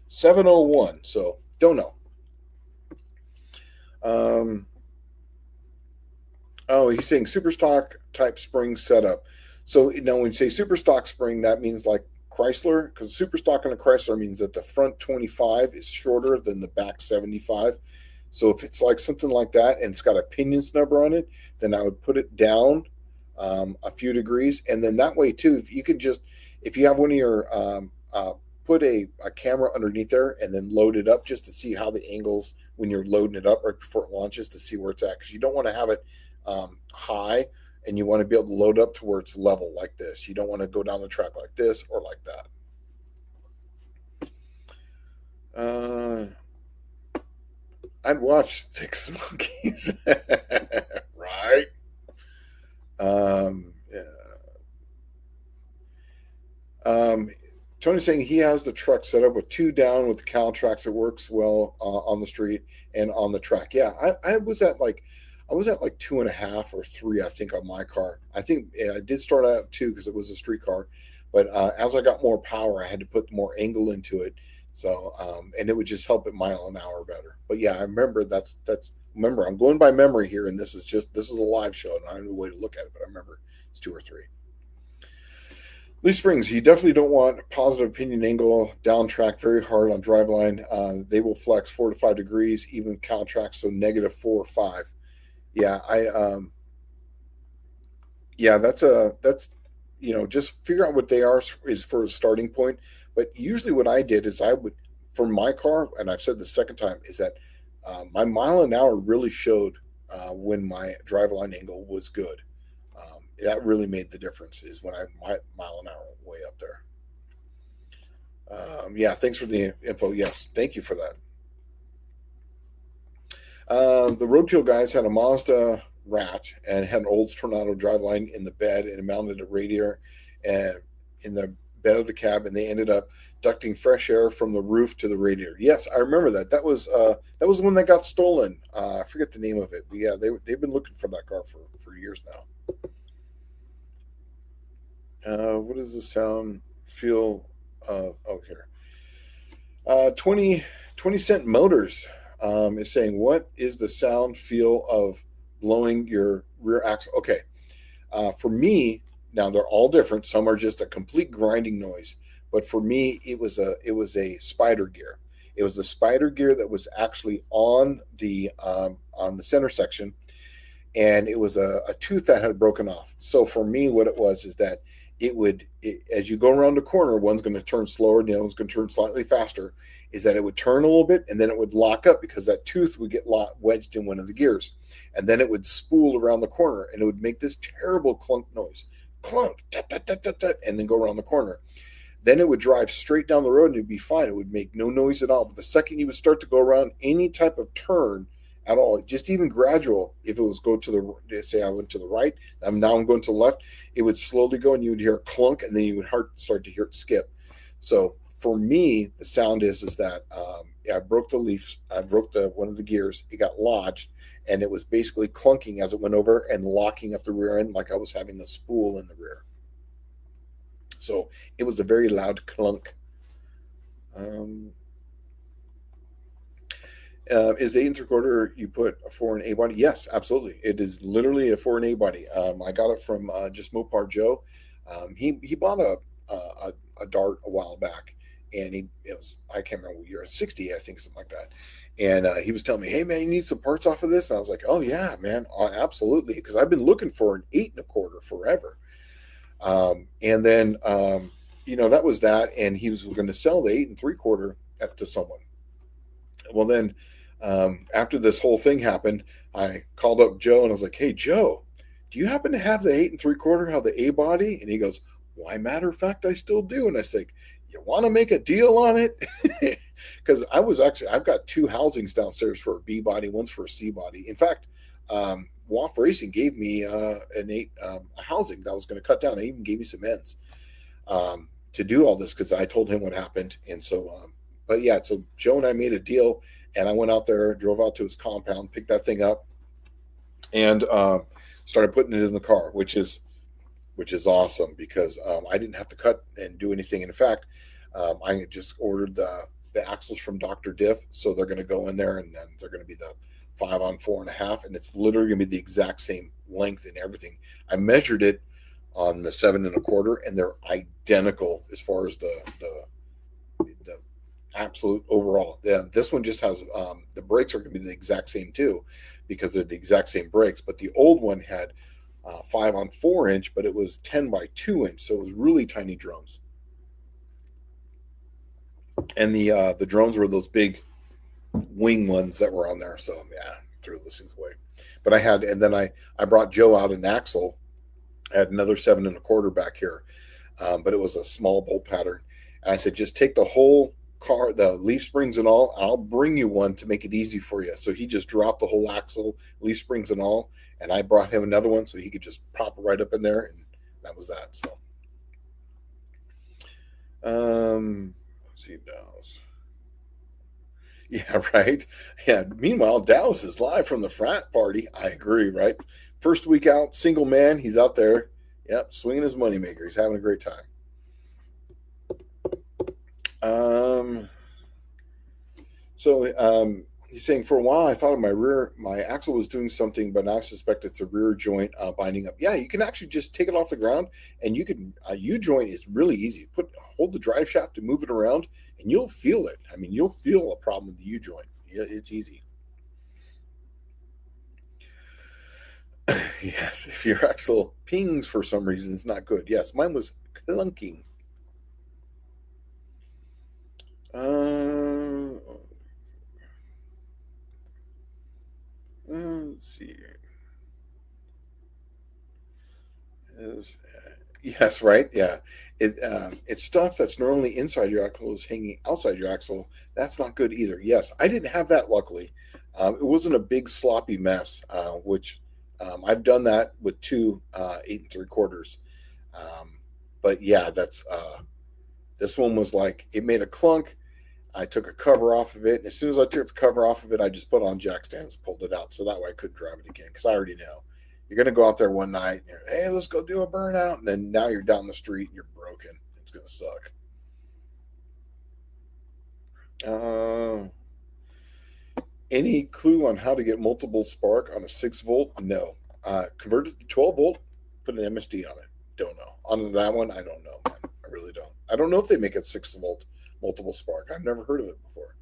Speaker 1: 7:01. So don't know. Um, oh, he's saying super stock type spring setup. So now when you say super stock spring, that means like Chrysler, because super stock on a Chrysler means that the front 25 is shorter than the back 75. So if it's like something like that and it's got a pinion snubber on it, then I would put it down a few degrees, and then that way too, if you could just, if you have one of your put a camera underneath there and then load it up just to see how the angles when you're loading it up right before it launches to see where it's at, because you don't want to have it high, and you want to be able to load up to where it's level like this. You don't want to go down the track like this or like that. I'd watch Thick Smokies, right? Yeah. Tony's saying he has the truck set up with two down with the Caltrax. It works well on the street and on the track. Yeah, I was at like, I was at like 2.5 or 3, I think, on my car. I think I did start out at 2 because it was a street car, but as I got more power, I had to put more angle into it. So and it would just help it mile an hour better. But yeah, I remember that's remember, I'm going by memory here, and this is a live show, and I don't have a way to look at it, but I remember it's 2 or 3. Lee Springs, you definitely don't want positive opinion angle down track very hard on driveline. They will flex 4 to 5 degrees, even Caltrax, so -4 or 5. Yeah, that's just figure out what they are is for a starting point. But usually, what I did is I would, for my car, and I've said the second time, is that my mile an hour really showed when my driveline angle was good. That really made the difference, is when my mile an hour way up there. Yeah, thanks for the info. Yes, thank you for that. The Roadkill guys had a Mazda Rat and had an Olds Tornado driveline in the bed, and mounted a radiator and in the bed of the cab, and they ended up ducting fresh air from the roof to the radiator. Yes, I remember that. That was one that got stolen. I forget the name of it, but yeah, they've been looking for that car for years now. What does the sound feel? Oh, here. 20 Cent Motors is saying, what is the sound feel of blowing your rear axle? Okay. For me, now they're all different. Some are just a complete grinding noise. But for me, it was a spider gear. It was the spider gear that was actually on the center section, and it was a tooth that had broken off. So for me, what it was is that as you go around the corner, one's going to turn slower, the other one's going to turn slightly faster, is that it would turn a little bit, and then it would lock up because that tooth would get wedged in one of the gears. And then it would spool around the corner, and it would make this terrible clunk noise. Clunk, tut, tut, tut, tut, tut, and then go around the corner. Then it would drive straight down the road, and it'd be fine. It would make no noise at all. But the second you would start to go around any type of turn at all, just even gradual, if it was go to say I went to the right, now I'm going to the left, it would slowly go, and you would hear a clunk, and then you would start to hear it skip. So for me, the sound is that I broke the leaf, I broke one of the gears, it got lodged, and it was basically clunking as it went over and locking up the rear end like I was having a spool in the rear. So it was a very loud clunk. Is the 8 3/4 you put for an A body? Yes, absolutely. It is literally a for an A body. I got it from just Mopar Joe. He bought a dart a while back, and it was, I can't remember what year, 60, I think, something like that. And he was telling me, "Hey man, you need some parts off of this." And I was like, "Oh yeah, man, absolutely," because I've been looking for an 8 1/4 forever. And then that was that, and he was going to sell the 8 3/4 to someone. Well, then after this whole thing happened, I called up Joe and I was like, "Hey, Joe, do you happen to have the 8 3/4, how the A body?" And he goes, "Why, matter of fact, I still do." And I said, "You want to make a deal on it?" Because I've got two housings downstairs for a B body, one's for a C body. In fact, WAF Racing gave me a housing that I was going to cut down. They even gave me some ends to do all this because I told him what happened. And so, but yeah, so Joe and I made a deal, and I went out there, drove out to his compound, picked that thing up, and started putting it in the car, which is awesome because I didn't have to cut and do anything. In fact, I just ordered the axles from Dr. Diff, so they're going to go in there, and then they're going to be the 5 on 4.5, and it's literally going to be the exact same length and everything. I measured it on the 7 1/4, and they're identical as far as the absolute overall. Yeah, this one just has the brakes are going to be the exact same too, because they're the exact same brakes. But the old one had 5 on 4 inch, but it was 10 by 2 inch, so it was really tiny drums. And the drones were those big wing ones that were on there. So yeah, threw those things away. But and then I brought Joe out an axle. I had another 7 1/4 back here, but it was a small bolt pattern. And I said, just take the whole car, the leaf springs and all. I'll bring you one to make it easy for you. So he just dropped the whole axle, leaf springs and all, and I brought him another one so he could just pop it right up in there, and that was that. So, let's see, Dallas. Yeah, right. Yeah. Meanwhile, Dallas is live from the frat party. I agree. Right. First week out, single man. He's out there. Yep, swinging his moneymaker. He's having a great time. Um, so he's saying, for a while I thought of my axle was doing something, but now I suspect it's a rear joint binding up. Yeah, you can actually just take it off the ground, and you can U joint is really easy. Hold the drive shaft and move it around, and you'll feel it. I mean, you'll feel a problem with the U joint. Yeah, it's easy. Yes, if your axle pings for some reason, it's not good. Yes, mine was clunking. Uh, let's see. Yes, right. Yeah, it's stuff that's normally inside your axle is hanging outside your axle. That's not good either. Yes, I didn't have that. Luckily, it wasn't a big sloppy mess. Which I've done that with two 8 3/4. Um, but yeah, that's this one was like it made a clunk. I took a cover off of it, and as soon as I took the cover off of it, I just put on jack stands, pulled it out, so that way I couldn't drive it again because I already know you're going to go out there one night and hey, let's go do a burnout, and then now you're down the street and you're broken. It's going to suck. Uh, any clue on how to get multiple spark on a 6 volt? No. Convert it to 12 volt, put an MSD on it. Don't know. On that one, I don't know, man. I really don't. I don't know if they make it 6 volt multiple spark. I've never heard of it before.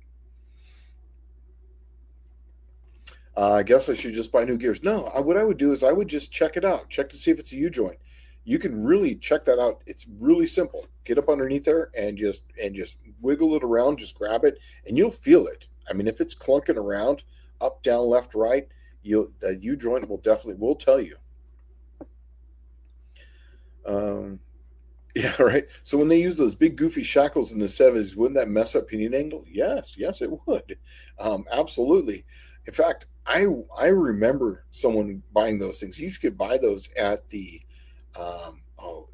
Speaker 1: I guess I should just buy new gears. No, what I would do is I would just check it out, check to see if it's a U joint. You can really check that out. It's really simple. Get up underneath there and just wiggle it around. Just grab it, and you'll feel it. I mean, if it's clunking around, up, down, left, right, the U joint will tell you. Um, yeah, right. So when they use those big goofy shackles in the 70s, wouldn't that mess up pinion angle? Yes, yes, it would. Absolutely. In fact, I remember someone buying those things. You could buy those at the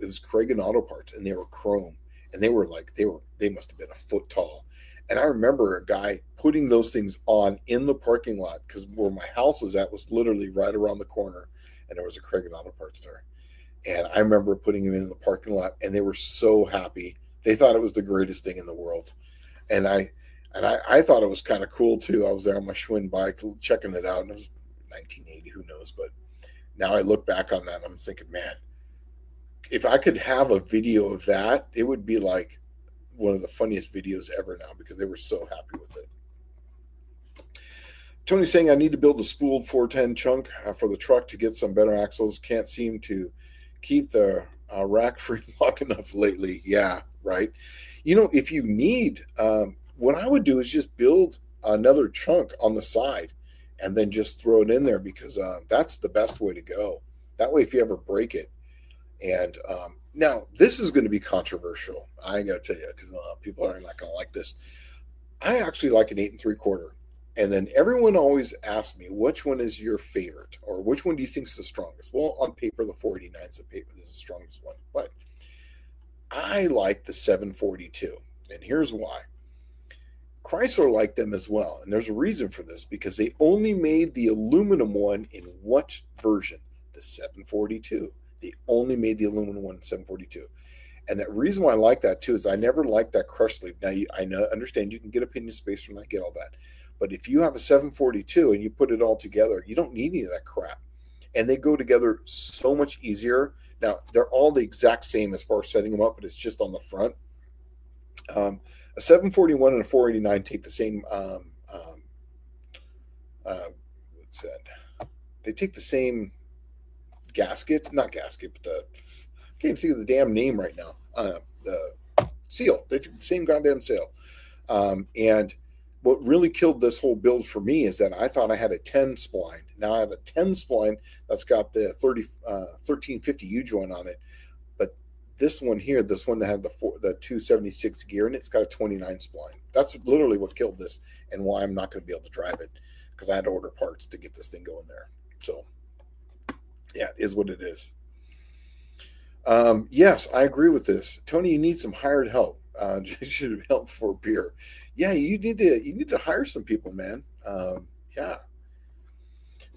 Speaker 1: it was Craig and Auto Parts, and they were chrome, and they must have been a foot tall. And I remember a guy putting those things on in the parking lot because where my house was at was literally right around the corner, and there was a Craig and Auto Parts there. And I remember putting them in the parking lot, and they were so happy. They thought it was the greatest thing in the world. And And I thought it was kind of cool too. I was there on my Schwinn bike checking it out, and it was 1980, who knows? But now I look back on that and I'm thinking, man, if I could have a video of that, it would be like one of the funniest videos ever now because they were so happy with it. Tony's saying I need to build a spooled 410 chunk for the truck to get some better axles. Can't seem to keep the rack free long enough lately. Yeah, right. If you need, what I would do is just build another chunk on the side and then just throw it in there because that's the best way to go. That way, if you ever break it, and now this is going to be controversial. I got to tell you because people are not going to like this. I actually like an 8 3/4. And then everyone always asks me, which one is your favorite? Or which one do you think is the strongest? Well, on paper, the 489 is the strongest one. But I like the 742. And here's why. Chrysler liked them as well. And there's a reason for this because they only made the aluminum one in what version? The 742. They only made the aluminum one in 742. And the reason why I like that too is I never liked that crush sleeve. Now, understand you can get a pinion spacer and I get all that. But if you have a 742 and you put it all together, you don't need any of that crap. And they go together so much easier. Now, they're all the exact same as far as setting them up, but it's just on the front. A 741 and a 489 take the same, what's that? They take the same gasket, not gasket, but I can't even think of the damn name right now. The seal. They took the same goddamn seal. And what really killed this whole build for me is that I thought I had a 10 spline. Now I have a 10 spline that's got the 1350 U joint on it. But this one here, this one that had the 276 gear in it, it's got a 29 spline. That's literally what killed this and why I'm not going to be able to drive it because I had to order parts to get this thing going there. So, yeah, it is what it is. Yes, I agree with this. Tony, you need some hired help. You should have help for beer. Yeah, you need to hire some people, man. Yeah.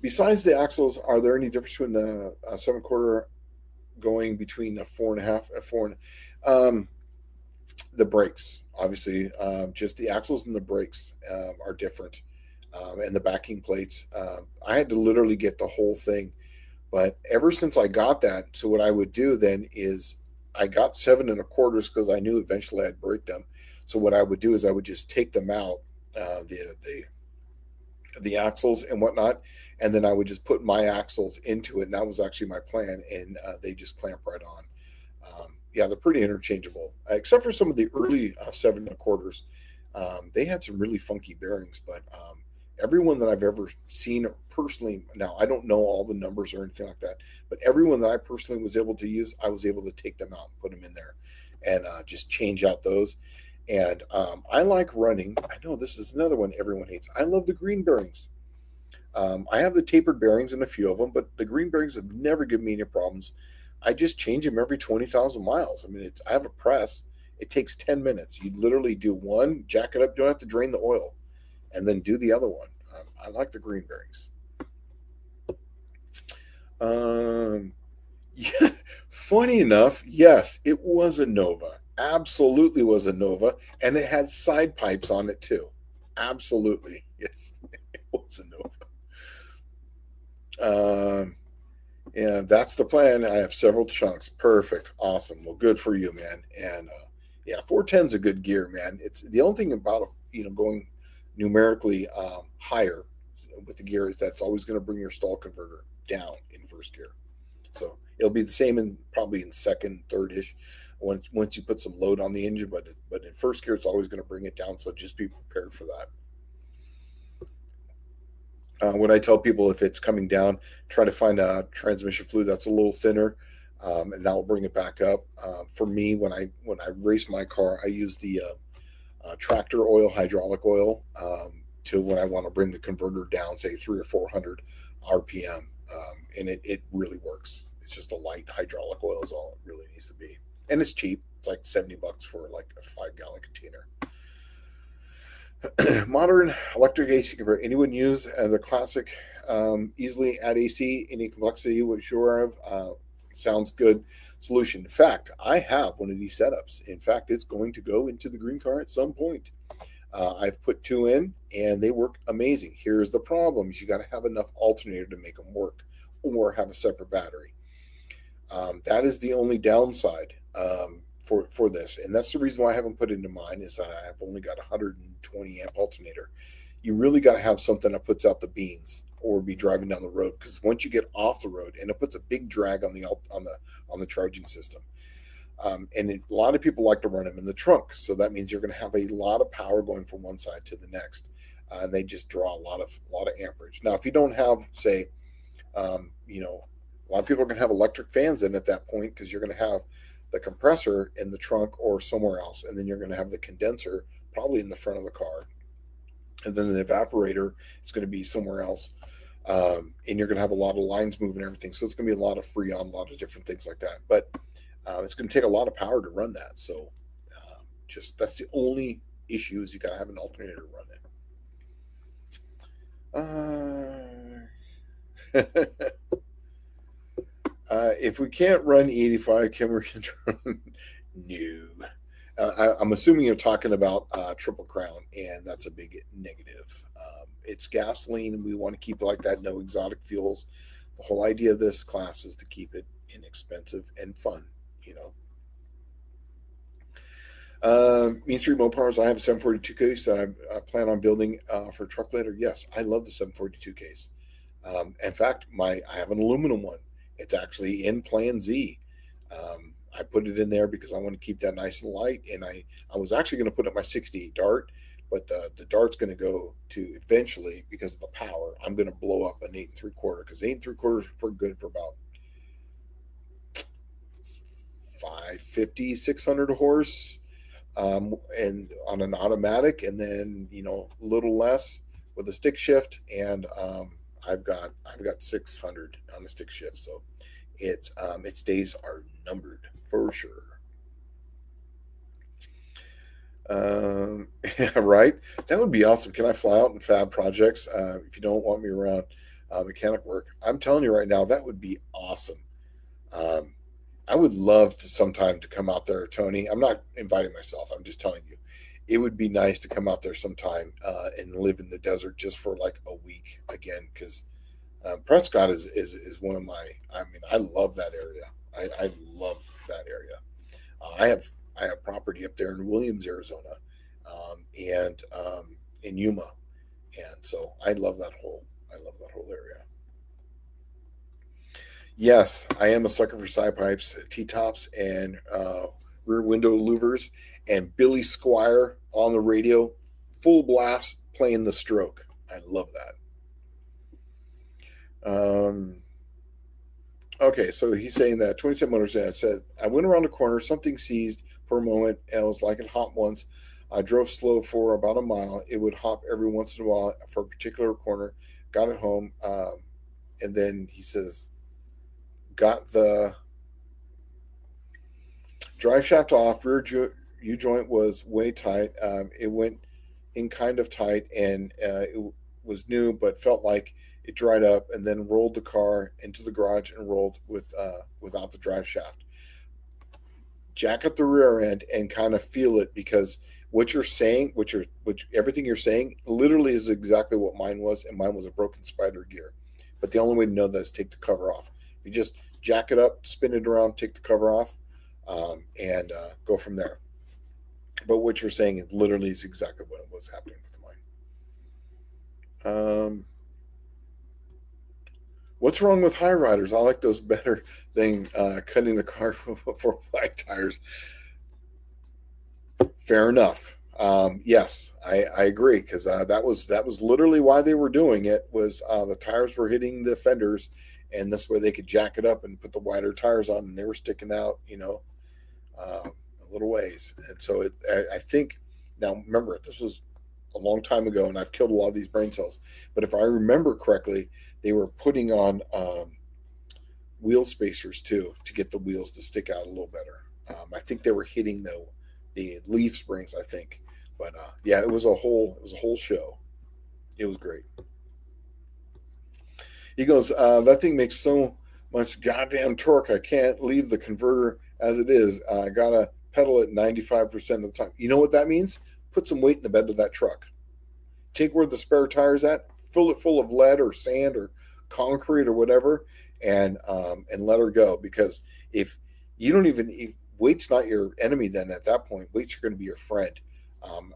Speaker 1: Besides the axles, are there any difference between the 7/4 going between a 4.5 and 4? The brakes, obviously, just the axles and the brakes are different, and the backing plates. I had to literally get the whole thing, but ever since I got that, so what I would do then is I got 7 1/4 because I knew eventually I'd break them. So what I would do is I would just take them out, the axles and whatnot, and then I would just put my axles into it, and that was actually my plan, and they just clamp right on. Yeah, they're pretty interchangeable, except for some of the early 7 1/4. They had some really funky bearings, but everyone that I've ever seen personally, now I don't know all the numbers or anything like that, but everyone that I personally was able to use, I was able to take them out and put them in there and just change out those. And I like running. I know this is another one everyone hates. I love the green bearings. I have the tapered bearings in a few of them, but the green bearings have never given me any problems. I just change them every 20,000 miles. I mean, I have a press. It takes 10 minutes. You literally do one, jack it up, don't have to drain the oil, and then do the other one. I like the green bearings. Yeah, funny enough, yes, it was a Nova. Absolutely was a Nova, and it had side pipes on it too. Absolutely, yes, it was a Nova. Yeah, that's the plan. I have several chunks. Perfect, awesome. Well, good for you, man. And yeah, 410 is a good gear, man. It's the only thing about going numerically higher with the gear is that it's always going to bring your stall converter down in first gear. So it'll be the same in probably in second, third ish once you put some load on the engine, but in first gear it's always going to bring it down. So just be prepared for that. When I tell people if it's coming down, try to find a transmission fluid that's a little thinner, and that will bring it back up. For me, when I race my car, I use the tractor oil, hydraulic oil, to when I want to bring the converter down, say 300 or 400 RPM, and it really works. It's just a light hydraulic oil is all it really needs to be, and it's cheap. It's like $70 for like a 5-gallon container. Modern electric AC converter. Anyone use the classic easily add AC? Any complexity you would sure of? Sounds good solution. In fact, I have one of these setups. In fact, it's going to go into the green car at some point. I've put two in, and they work amazing. Here's the problem: is you got to have enough alternator to make them work, or have a separate battery. That is the only downside for this, and that's the reason why I haven't put it into mine. Is that I've only got 120 amp alternator. You really got to have something that puts out the beans, or be driving down the road, because once you get off the road, and it puts a big drag on the charging system. A lot of people like to run them in the trunk, so that means you're going to have a lot of power going from one side to the next, and they just draw a lot of amperage. Now, if you don't have, say, a lot of people are going to have electric fans in at that point, because you're going to have the compressor in the trunk or somewhere else, and then you're going to have the condenser probably in the front of the car, and then the evaporator is going to be somewhere else. And you're going to have a lot of lines moving and everything. So it's going to be a lot of freon, a lot of different things like that. But it's going to take a lot of power to run that. So just that's the only issue, is you got to have an alternator to run it. If we can't run 85, can we run? No. I'm assuming you're talking about Triple Crown, and that's a big negative. It's gasoline, and we want to keep it like that. No exotic fuels. The whole idea of this class is to keep it inexpensive and fun. Mean Street Mopars. I have a 742 case that I plan on building for truck later. Yes, I love the 742 case. In fact, I have an aluminum one. It's actually in Plan Z. I put it in there because I want to keep that nice and light. And I was actually going to put up my 68 Dart, but the Dart's going to go to eventually, because of the power. I'm going to blow up an 8 3/4, because 8 3/4 is for good for about 550, 600 horse, and on an automatic, and then a little less with a stick shift, and I've got 600 on the stick shift, so its days are numbered for sure. Yeah, right. That would be awesome. Can I fly out and fab projects if you don't want me around mechanic work? I'm telling you right now, that would be awesome. Um, I would love to sometime to come out there, Tony. I'm not inviting myself. I'm just telling you, it would be nice to come out there sometime and live in the desert just for like a week again, because Prescott is one of my. I mean, I love that area. I love that area. I have property up there in Williams, Arizona, and in Yuma, and so I love that whole area. Yes, I am a sucker for side pipes, T tops, and rear window louvers, and Billy Squire on the radio, full blast playing the stroke. I love that. Okay, so he's saying that 27 Motors said, I went around the corner, something seized for a moment, and it was like it hopped once. I drove slow for about a mile. It would hop every once in a while for a particular corner. Got it home, and then he says, got the drive shaft off. U joint was way tight. It went in kind of tight, and it was new, but felt like it dried up, and then rolled the car into the garage and rolled without the drive shaft. Jack up the rear end and kind of feel it, because what you're saying, which everything you're saying, literally is exactly what mine was, and mine was a broken spider gear. But the only way to know that is take the cover off. You just jack it up, spin it around, take the cover off, and go from there. But what you're saying is literally is exactly what was happening with mine. What's wrong with high riders? I like those better than cutting the car for flat tires. Fair enough. Yes, I agree, because that was literally why they were doing it, was the tires were hitting the fenders, and this way they could jack it up and put the wider tires on, and they were sticking out, a little ways. And so I think, now remember, this was a long time ago, and I've killed a lot of these brain cells. But if I remember correctly, they were putting on wheel spacers too, to get the wheels to stick out a little better. I think they were hitting the leaf springs, I think. But yeah, it was a whole show. It was great. He goes, that thing makes so much goddamn torque. I can't leave the converter as it is. I gotta pedal it 95% of the time. You know what that means? put some weight in the bed of that truck. Take where the spare tire's at, fill it full of lead or sand or concrete or whatever, and let her go. Because if you don't even if weight's not your enemy, then at that point, weight's going to be your friend.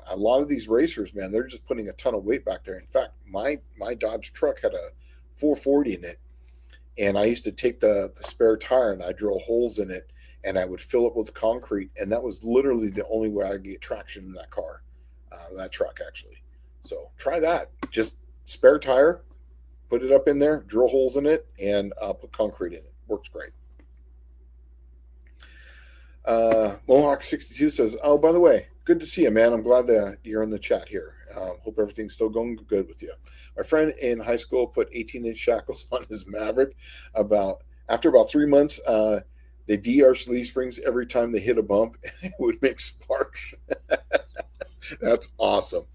Speaker 1: A lot of these racers, man, they're just putting a ton of weight back there. In fact, my Dodge truck had a 440 in it, and I used to take the spare tire and I drill holes in it and I would fill it with concrete, and that was literally the only way I could get traction in that car, that truck actually. So try that. Just spare tire, put it up in there, drill holes in it, and put concrete in it. Works great. Mohawk 62 says, "Oh, by the way, good to see you, man. I'm glad that you're in the chat here. Hope everything's still going good with you." My friend in high school put 18-inch shackles on his Maverick. After about 3 months, they de-arched leaf springs every time they hit a bump. It would make sparks. That's awesome.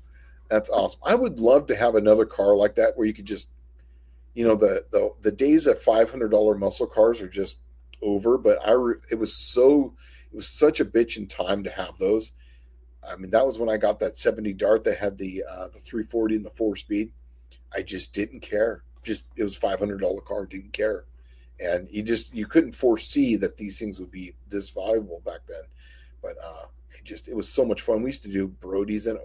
Speaker 1: That's awesome. I would love to have another car like that where you could just, the days of $500 muscle cars are just over. But it was such a bitch in time to have those. I mean, that was when I got that 70 Dart that had the 340 and the 4-speed. I just didn't care. It was $500 car, didn't care. And you couldn't foresee that these things would be this valuable back then. But it was so much fun. We used to do Brodies, and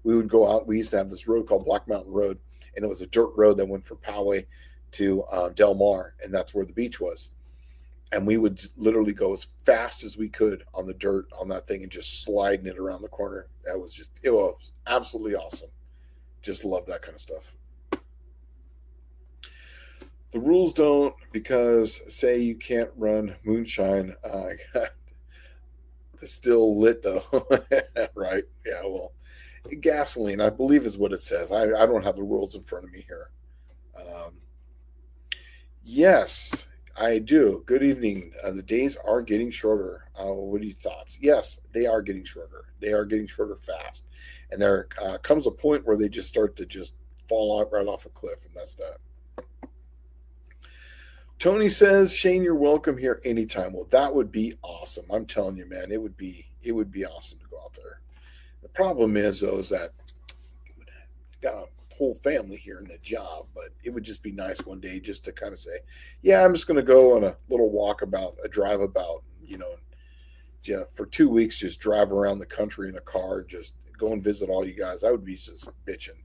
Speaker 1: we would go out. We used to have this road called Black Mountain Road, and it was a dirt road that went from Poway to Del Mar, and that's where the beach was. And we would literally go as fast as we could on the dirt on that thing and just sliding it around the corner. It was absolutely awesome. Just love that kind of stuff. The rules don't, because say you can't run moonshine. It's still lit though, right? Yeah, well, gasoline, I believe, is what it says. I don't have the rules in front of me here. Yes, I do. Good evening. The days are getting shorter. What are your thoughts? Yes, they are getting shorter. They are getting shorter fast. And there comes a point where they just start to just fall out right off a cliff, and that's that. Tony says, "Shane, you're welcome here anytime." Well, that would be awesome. I'm telling you, man, it would be awesome to go out there. The problem is, though, is that I got a whole family here in the job, but it would just be nice one day just to kind of say, "Yeah, I'm just going to go on a little drive about, for 2 weeks, just drive around the country in a car, just go and visit all you guys." I would be just bitching.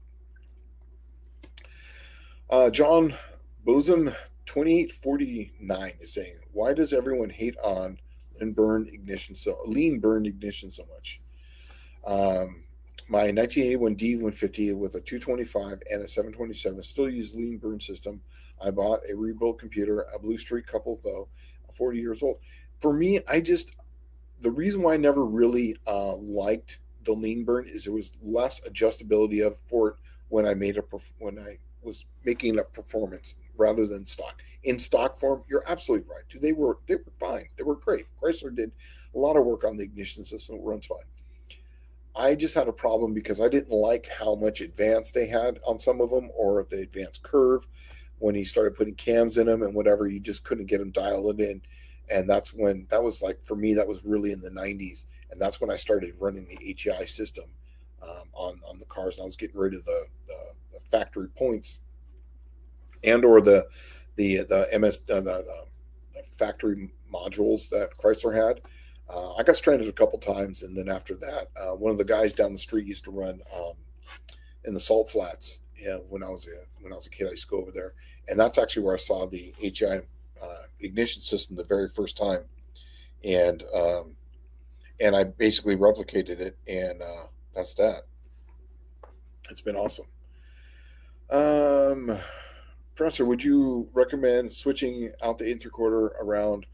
Speaker 1: John Boson 2849 is saying, "Why does everyone hate on lean burn ignition so much?" My 1981 D150 with a 225 and a 727 still use lean burn system. I bought a rebuilt computer, a Blue Streak couple though, 40 years old. For me, the reason why I never really liked the lean burn is there was less adjustability for it when I was making a performance rather than stock. In stock form, you're absolutely right. They were fine. They were great. Chrysler did a lot of work on the ignition system. It runs fine. I just had a problem because I didn't like how much advance they had on some of them, or the advanced curve. When he started putting cams in them and whatever, you just couldn't get them dialed in. And that was like, for me, that was really in the 90s. And that's when I started running the HEI system on the cars. And I was getting rid of the factory points or the factory modules that Chrysler had. I got stranded a couple times, and then after that, one of the guys down the street used to run in the Salt Flats. When I was a kid, I used to go over there, and that's actually where I saw the HEI ignition system the very first time, and I basically replicated it, and that's that. It's been awesome. Professor, would you recommend switching out the interquarter around?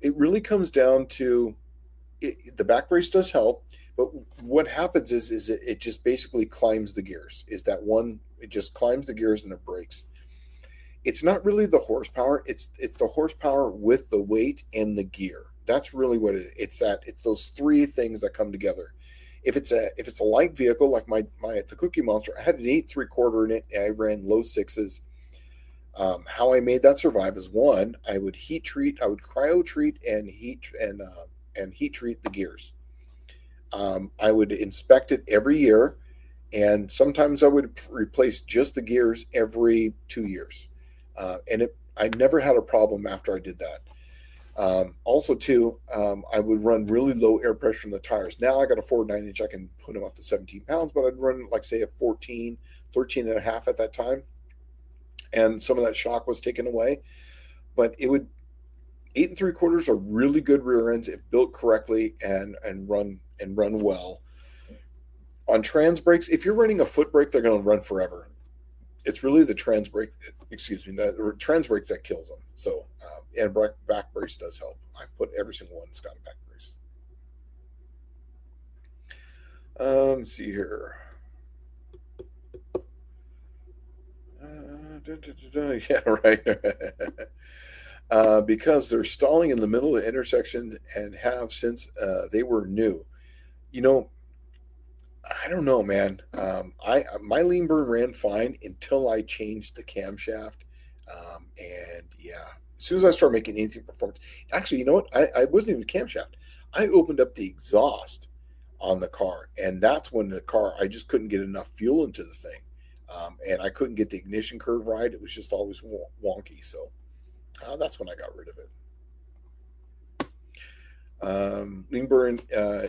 Speaker 1: It really comes down to the back brace does help, but what happens is it just basically climbs the gears. It just climbs the gears and it brakes. It's not really the horsepower. It's the horsepower with the weight and the gear. That's really what it is. It's those three things that come together. If it's a light vehicle like the Cookie Monster, I had an 8.75 in it. And I ran low sixes. How I made that survive is, one, I would cryo treat and heat treat the gears. I would inspect it every year, and sometimes I would replace just the gears every 2 years. I never had a problem after I did that. Also, too, I would run really low air pressure in the tires. Now I got a 4.9 inch, I can put them up to 17 pounds, but I'd run like, say, a 14, 13 and a half at that time. And some of that shock was taken away. But it would, 8 3/4 are really good rear ends if built correctly and run well. On trans brakes, if you're running a foot brake, they're going to run forever. It's really the trans brake, excuse me, the trans brakes that kills them. So, and back brace does help. I put every single one that's got a back brace. Let's see here. Yeah, right. Because they're stalling in the middle of the intersection and have since they were new. You know, I don't know, man. I my lean burn ran fine until I changed the camshaft, and yeah, as soon as I started making anything performance, actually, you know what? I wasn't even the camshaft. I opened up the exhaust on the car, and that's when the car I just couldn't get enough fuel into the thing, and I couldn't get the ignition curve right. It was just always wonky. So that's when I got rid of it. Lean burn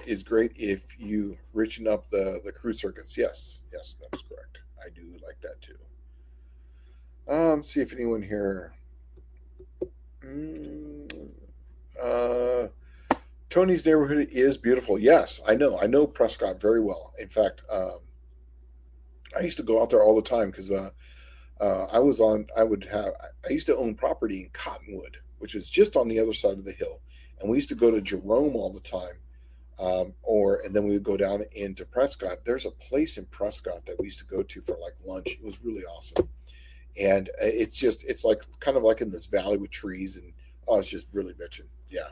Speaker 1: is great if you richen up the cruise circuits. Yes, yes, that's correct. I do like that too. See if anyone here. Mm, uh, Tony's neighborhood is beautiful. Yes, I know. I know Prescott very well. In fact, I used to go out there all the time because I was on. I would have. I used to own property in Cottonwood, which was just on the other side of the hill, and we used to go to Jerome all the time. And then we would go down into Prescott. There's a place in Prescott that we used to go to for like lunch. It was really awesome, and it's like kind of like in this valley with trees, and oh, it's just really bitching. Yeah.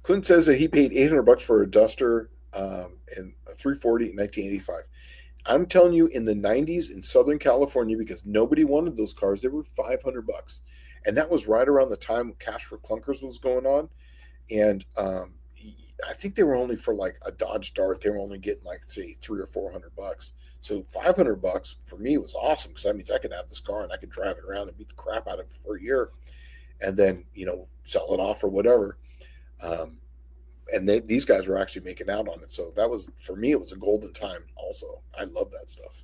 Speaker 1: Clint says that he paid $800 for a Duster and a 340 in 1985. I'm telling you, in the 90s in Southern California, because nobody wanted those cars, they were $500, and that was right around the time Cash for Clunkers was going on. And I think they were only for like a Dodge Dart. They were only getting like say $300 or $400. So $500 for me was awesome because that means I could have this car and I could drive it around and beat the crap out of it for a year, and then sell it off or whatever. Um, and these guys were actually making out on it. So that was for me. It was a golden time. Also, I love that stuff.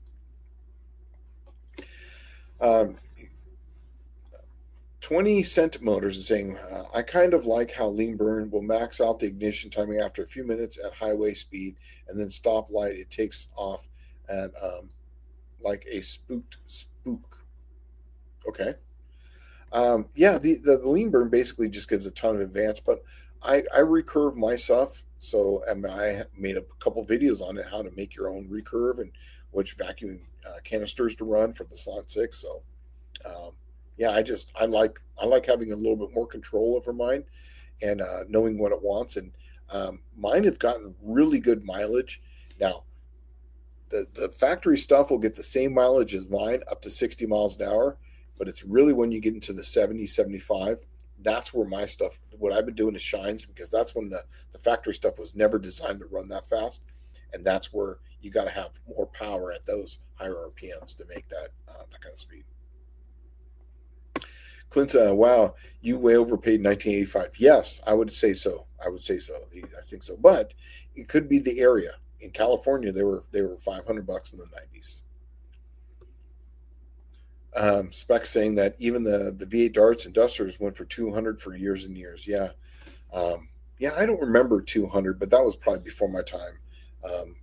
Speaker 1: Um, 20 Cent Motors is saying, I kind of like how lean burn will max out the ignition timing after a few minutes at highway speed, and then stoplight it takes off at like a spooked spook. Okay. Yeah, the lean burn basically just gives a ton of advance, but I recurve my stuff. So I made a couple videos on it, how to make your own recurve and which vacuum canisters to run for the Slot Six. So um, yeah, I like having a little bit more control over mine and knowing what it wants. And mine have gotten really good mileage. Now the factory stuff will get the same mileage as mine, up to 60 miles an hour, but it's really when you get into the 70, 75, that's where my stuff, what I've been doing is shines, because that's when the factory stuff was never designed to run that fast. And that's where you got to have more power at those higher RPMs to make that kind of speed. Clint, wow, you way overpaid 1985. Yes, I would say so. I would say so. I think so. But it could be the area. In California, they were $500 in the 90s. Spec saying that even the V8 Darts and Dusters went for 200 for years and years. Yeah, yeah. I don't remember 200, but that was probably before my time.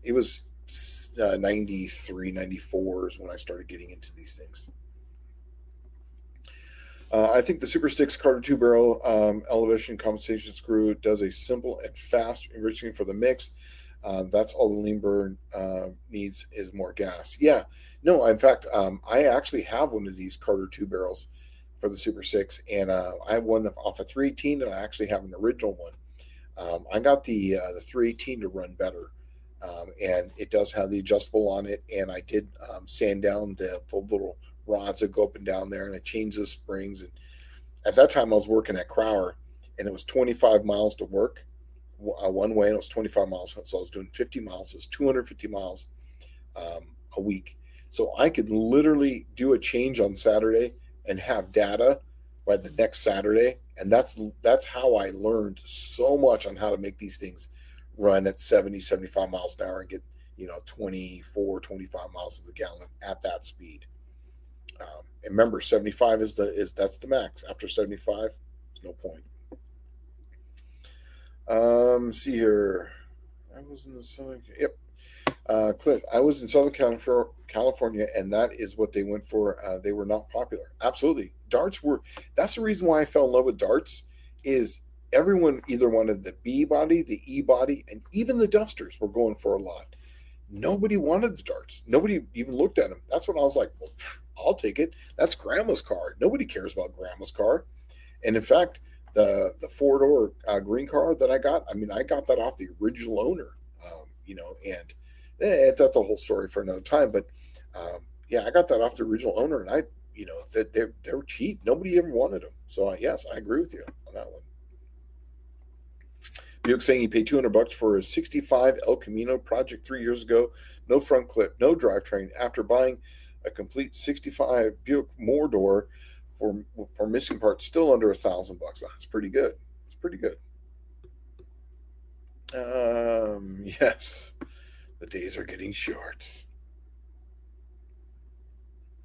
Speaker 1: It was 93, 94 is when I started getting into these things. I think the Super Sticks Carter two barrel elevation compensation screw does a simple and fast enriching for the mix. That's all the lean burn needs is more gas. Yeah, no, in fact, I actually have one of these Carter two barrels for the Super Six, and I have one off a 318, and I actually have an original one. I got the 318 to run better, and it does have the adjustable on it, and I did sand down the little rods that go up and down there, and I changed the springs. And at that time, I was working at Crower, and it was 25 miles to work. one way, and it was 25 miles. So I was doing 50 miles. It was 250 miles a week. So I could literally do a change on Saturday and have data by the next Saturday. And that's how I learned so much on how to make these things run at 70, 75 miles an hour and get, 24, 25 miles to the gallon at that speed. And remember, 75 that's the max. After 75, there's no point. See here. I was in the Southern. Yep. Clint, I was in Southern California, and that is what they went for. They were not popular. Absolutely, darts were. That's the reason why I fell in love with darts. Is everyone either wanted the B body, the E body, and even the dusters were going for a lot. Nobody wanted the darts. Nobody even looked at them. That's when I was like, well, I'll take it. That's grandma's car. Nobody cares about grandma's car. And in fact, the 4-door green car that I got, I mean, I got that off the original owner. And that's a whole story for another time. But yeah, I got that off the original owner, and that they were cheap. Nobody ever wanted them. So yes, I agree with you on that one. Buick saying he paid $200 for a '65 El Camino project 3 years ago. No front clip, no drivetrain. After buying a complete '65 Buick Mordor for missing parts, still under $1,000. That's pretty good. It's pretty good. Yes, the days are getting short.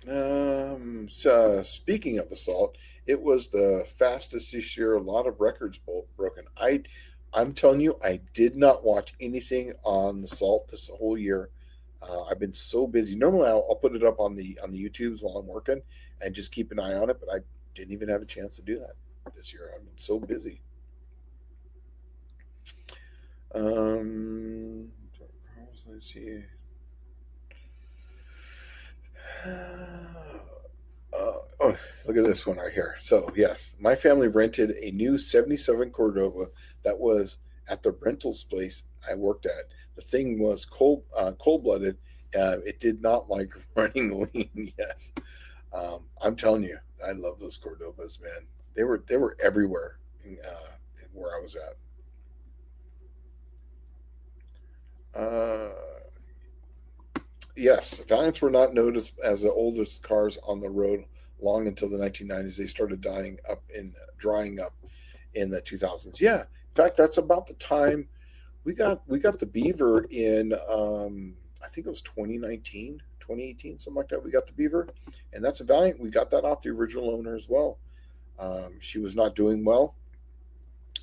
Speaker 1: So speaking of assault, it was the fastest this year. A lot of records broken. I'm telling you, I did not watch anything on the salt this whole year. I've been so busy. Normally, I'll put it up on the YouTubes while I'm working and just keep an eye on it. But I didn't even have a chance to do that this year. I've been so busy. Let's see. Oh, look at this one right here. So, yes, my family rented a new '77 Cordova that was at the rentals place I worked at. The thing was cold blooded. It did not like running lean. Yes, I'm telling you, I love those Cordovas, man. They were everywhere where I was at. Uh, Yes, Valiants were not known as the oldest cars on the road long until the 1990s. They started drying up in the 2000s. Yeah, in fact, that's about the time we got the Beaver in. I think it was 2019, 2018, something like that. We got the Beaver, and that's a Valiant. We got that off the original owner as well. She was not doing well,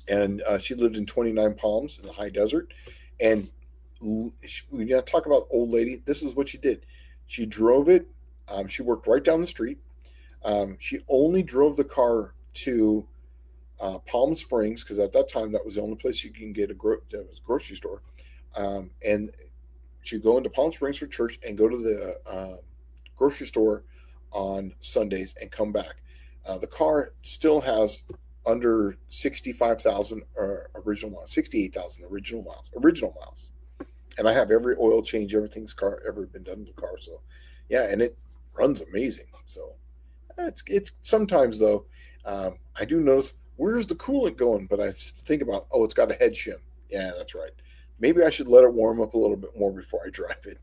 Speaker 1: and she lived in 29 Palms in the high desert, and we got to talk about old lady. This is what she did. She drove it. She worked right down the street. She only drove the car to Palm Springs because at that time that was the only place you can get that was a grocery store. And she'd go into Palm Springs for church and go to the grocery store on Sundays and come back. The car still has under 65,000 original miles, 68,000 original miles. And I have every oil change, everything's car ever been done to the car. So, yeah, and it runs amazing. So, it's sometimes though, I do notice where's the coolant going, but I think about it's got a head shim. Yeah, that's right. Maybe I should let it warm up a little bit more before I drive it,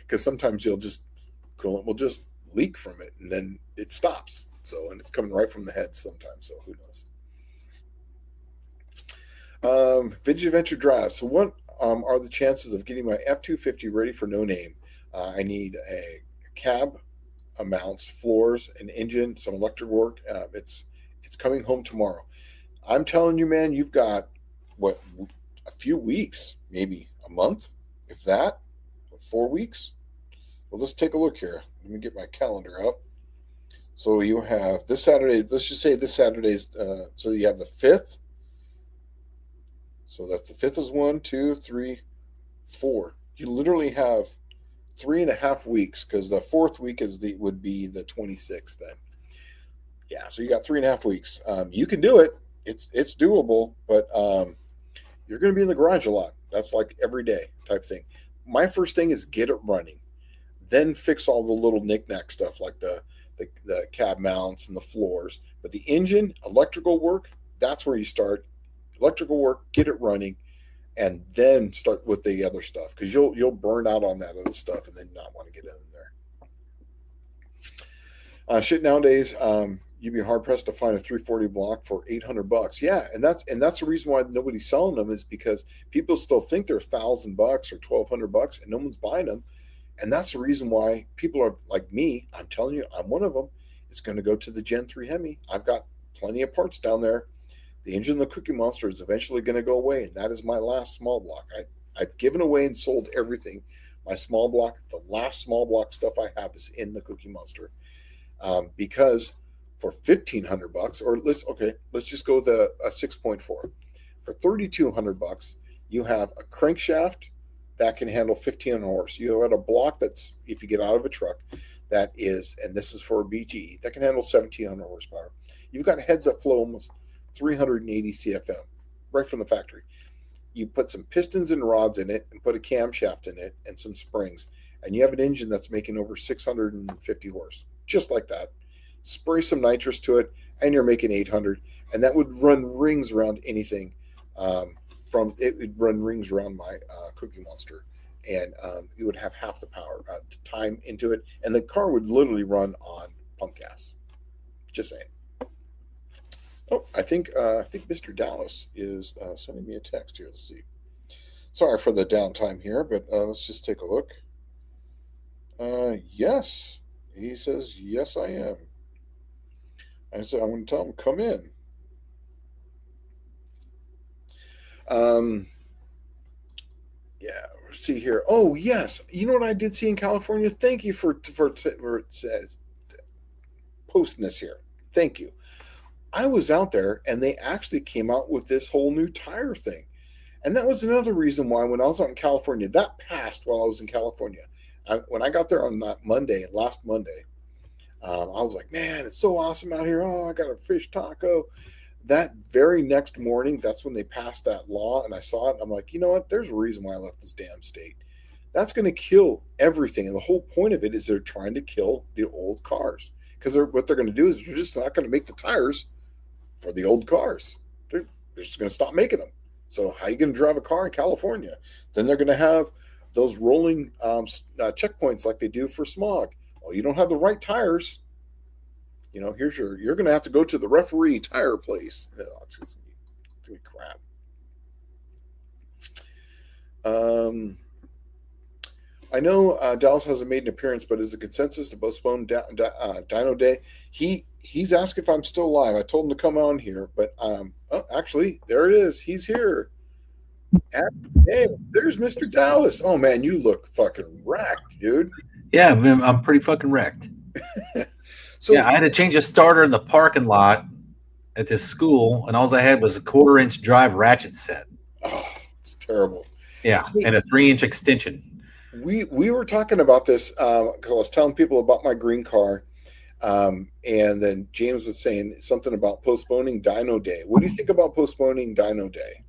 Speaker 1: because sometimes coolant will just leak from it and then it stops. So, and it's coming right from the head sometimes. So who knows? Vintage Adventure Drive. So what are the chances of getting my F-250 ready for no name? I need a cab, mounts, floors, an engine, some electric work. It's coming home tomorrow. I'm telling you, man, you've got what, a few weeks, maybe a month, if that, 4 weeks. Well, let's take a look here. Let me get my calendar up. So you have this Saturday. Let's just say this Saturday's. So you have the 5th. So that's the 5th is 1, 2, 3, 4. You literally have 3.5 weeks because the 4th week would be the 26th then. Yeah, so you got 3.5 weeks. You can do it. It's doable, but you're going to be in the garage a lot. That's like every day type thing. My first thing is get it running, then fix all the little knickknack stuff like the cab mounts and the floors. But the engine, electrical work, that's where you start. Electrical work, get it running. and then start with the other stuff, because you'll burn out on that other stuff and then not want to get in there. Shit nowadays, you'd be hard pressed to find a 340 block for $800. Yeah, and that's the reason why nobody's selling them, is because people still think they're $1,000 or $1,200, and no one's buying them. And that's the reason why people are like me. I'm telling you, I'm one of them. Is going to go to the Gen 3 Hemi. I've got plenty of parts down there. The engine of the Cookie Monster is eventually going to go away, and that is my last small block. I've given away and sold everything. My small block, the last small block stuff I have is in the Cookie Monster, because for $1,500, or let's just go with a 6.4. For $3,200, you have a crankshaft that can handle 1,500 horse. You have a block that's, if you get out of a truck, that is, and this is for a BGE, that can handle 1,700 horsepower. You've got heads that flow almost 380 CFM right from the factory. You put some pistons and rods in it and put a camshaft in it and some springs, and you have an engine that's making over 650 horse, just like that. Spray some nitrous to it, and you're making 800, and that would run rings around anything. It would run rings around my Cookie Monster, and you would have half the power time into it, and the car would literally run on pump gas. Just saying. Oh, I think Mr. Dallas is sending me a text here. Let's see. Sorry for the downtime here, but let's just take a look. Yes, he says yes, I am. I said I'm going to tell him come in. Yeah, let's see here. Oh, yes. You know what I did see in California? Thank you for posting this here. Thank you. I was out there, and they actually came out with this whole new tire thing. And that was another reason why, when I was out in California, that passed while I was in California. When I got there on last Monday, I was like, man, it's so awesome out here. Oh, I got a fish taco. That very next morning, that's when they passed that law, and I saw it, and I'm like, you know what? There's a reason why I left this damn state. That's going to kill everything, and the whole point of it is they're trying to kill the old cars, because what they're going to do is they're just not going to make the tires for the old cars. They're just going to stop making them. So how are you going to drive a car in California? Then they're going to have those rolling checkpoints like they do for smog. Well, you don't have the right tires. You know, you're going to have to go to the referee tire place. Oh, it's going to be crap. I know Dallas hasn't made an appearance, but is the consensus to postpone Dyno Day? He's asked if I'm still alive. I told him to come on here, but actually, there it is. He's here. Hey, there's Mr. Dallas. Oh man, you look fucking wrecked, dude.
Speaker 2: Yeah, I'm pretty fucking wrecked. So yeah, I had to change a starter in the parking lot at this school, and all I had was a 1/4-inch drive ratchet set.
Speaker 1: Oh, it's terrible.
Speaker 2: Yeah, and a 3-inch extension.
Speaker 1: We were talking about this because I was telling people about my green car, and then James was saying something about postponing Dyno Day. What do you think about postponing Dyno Day?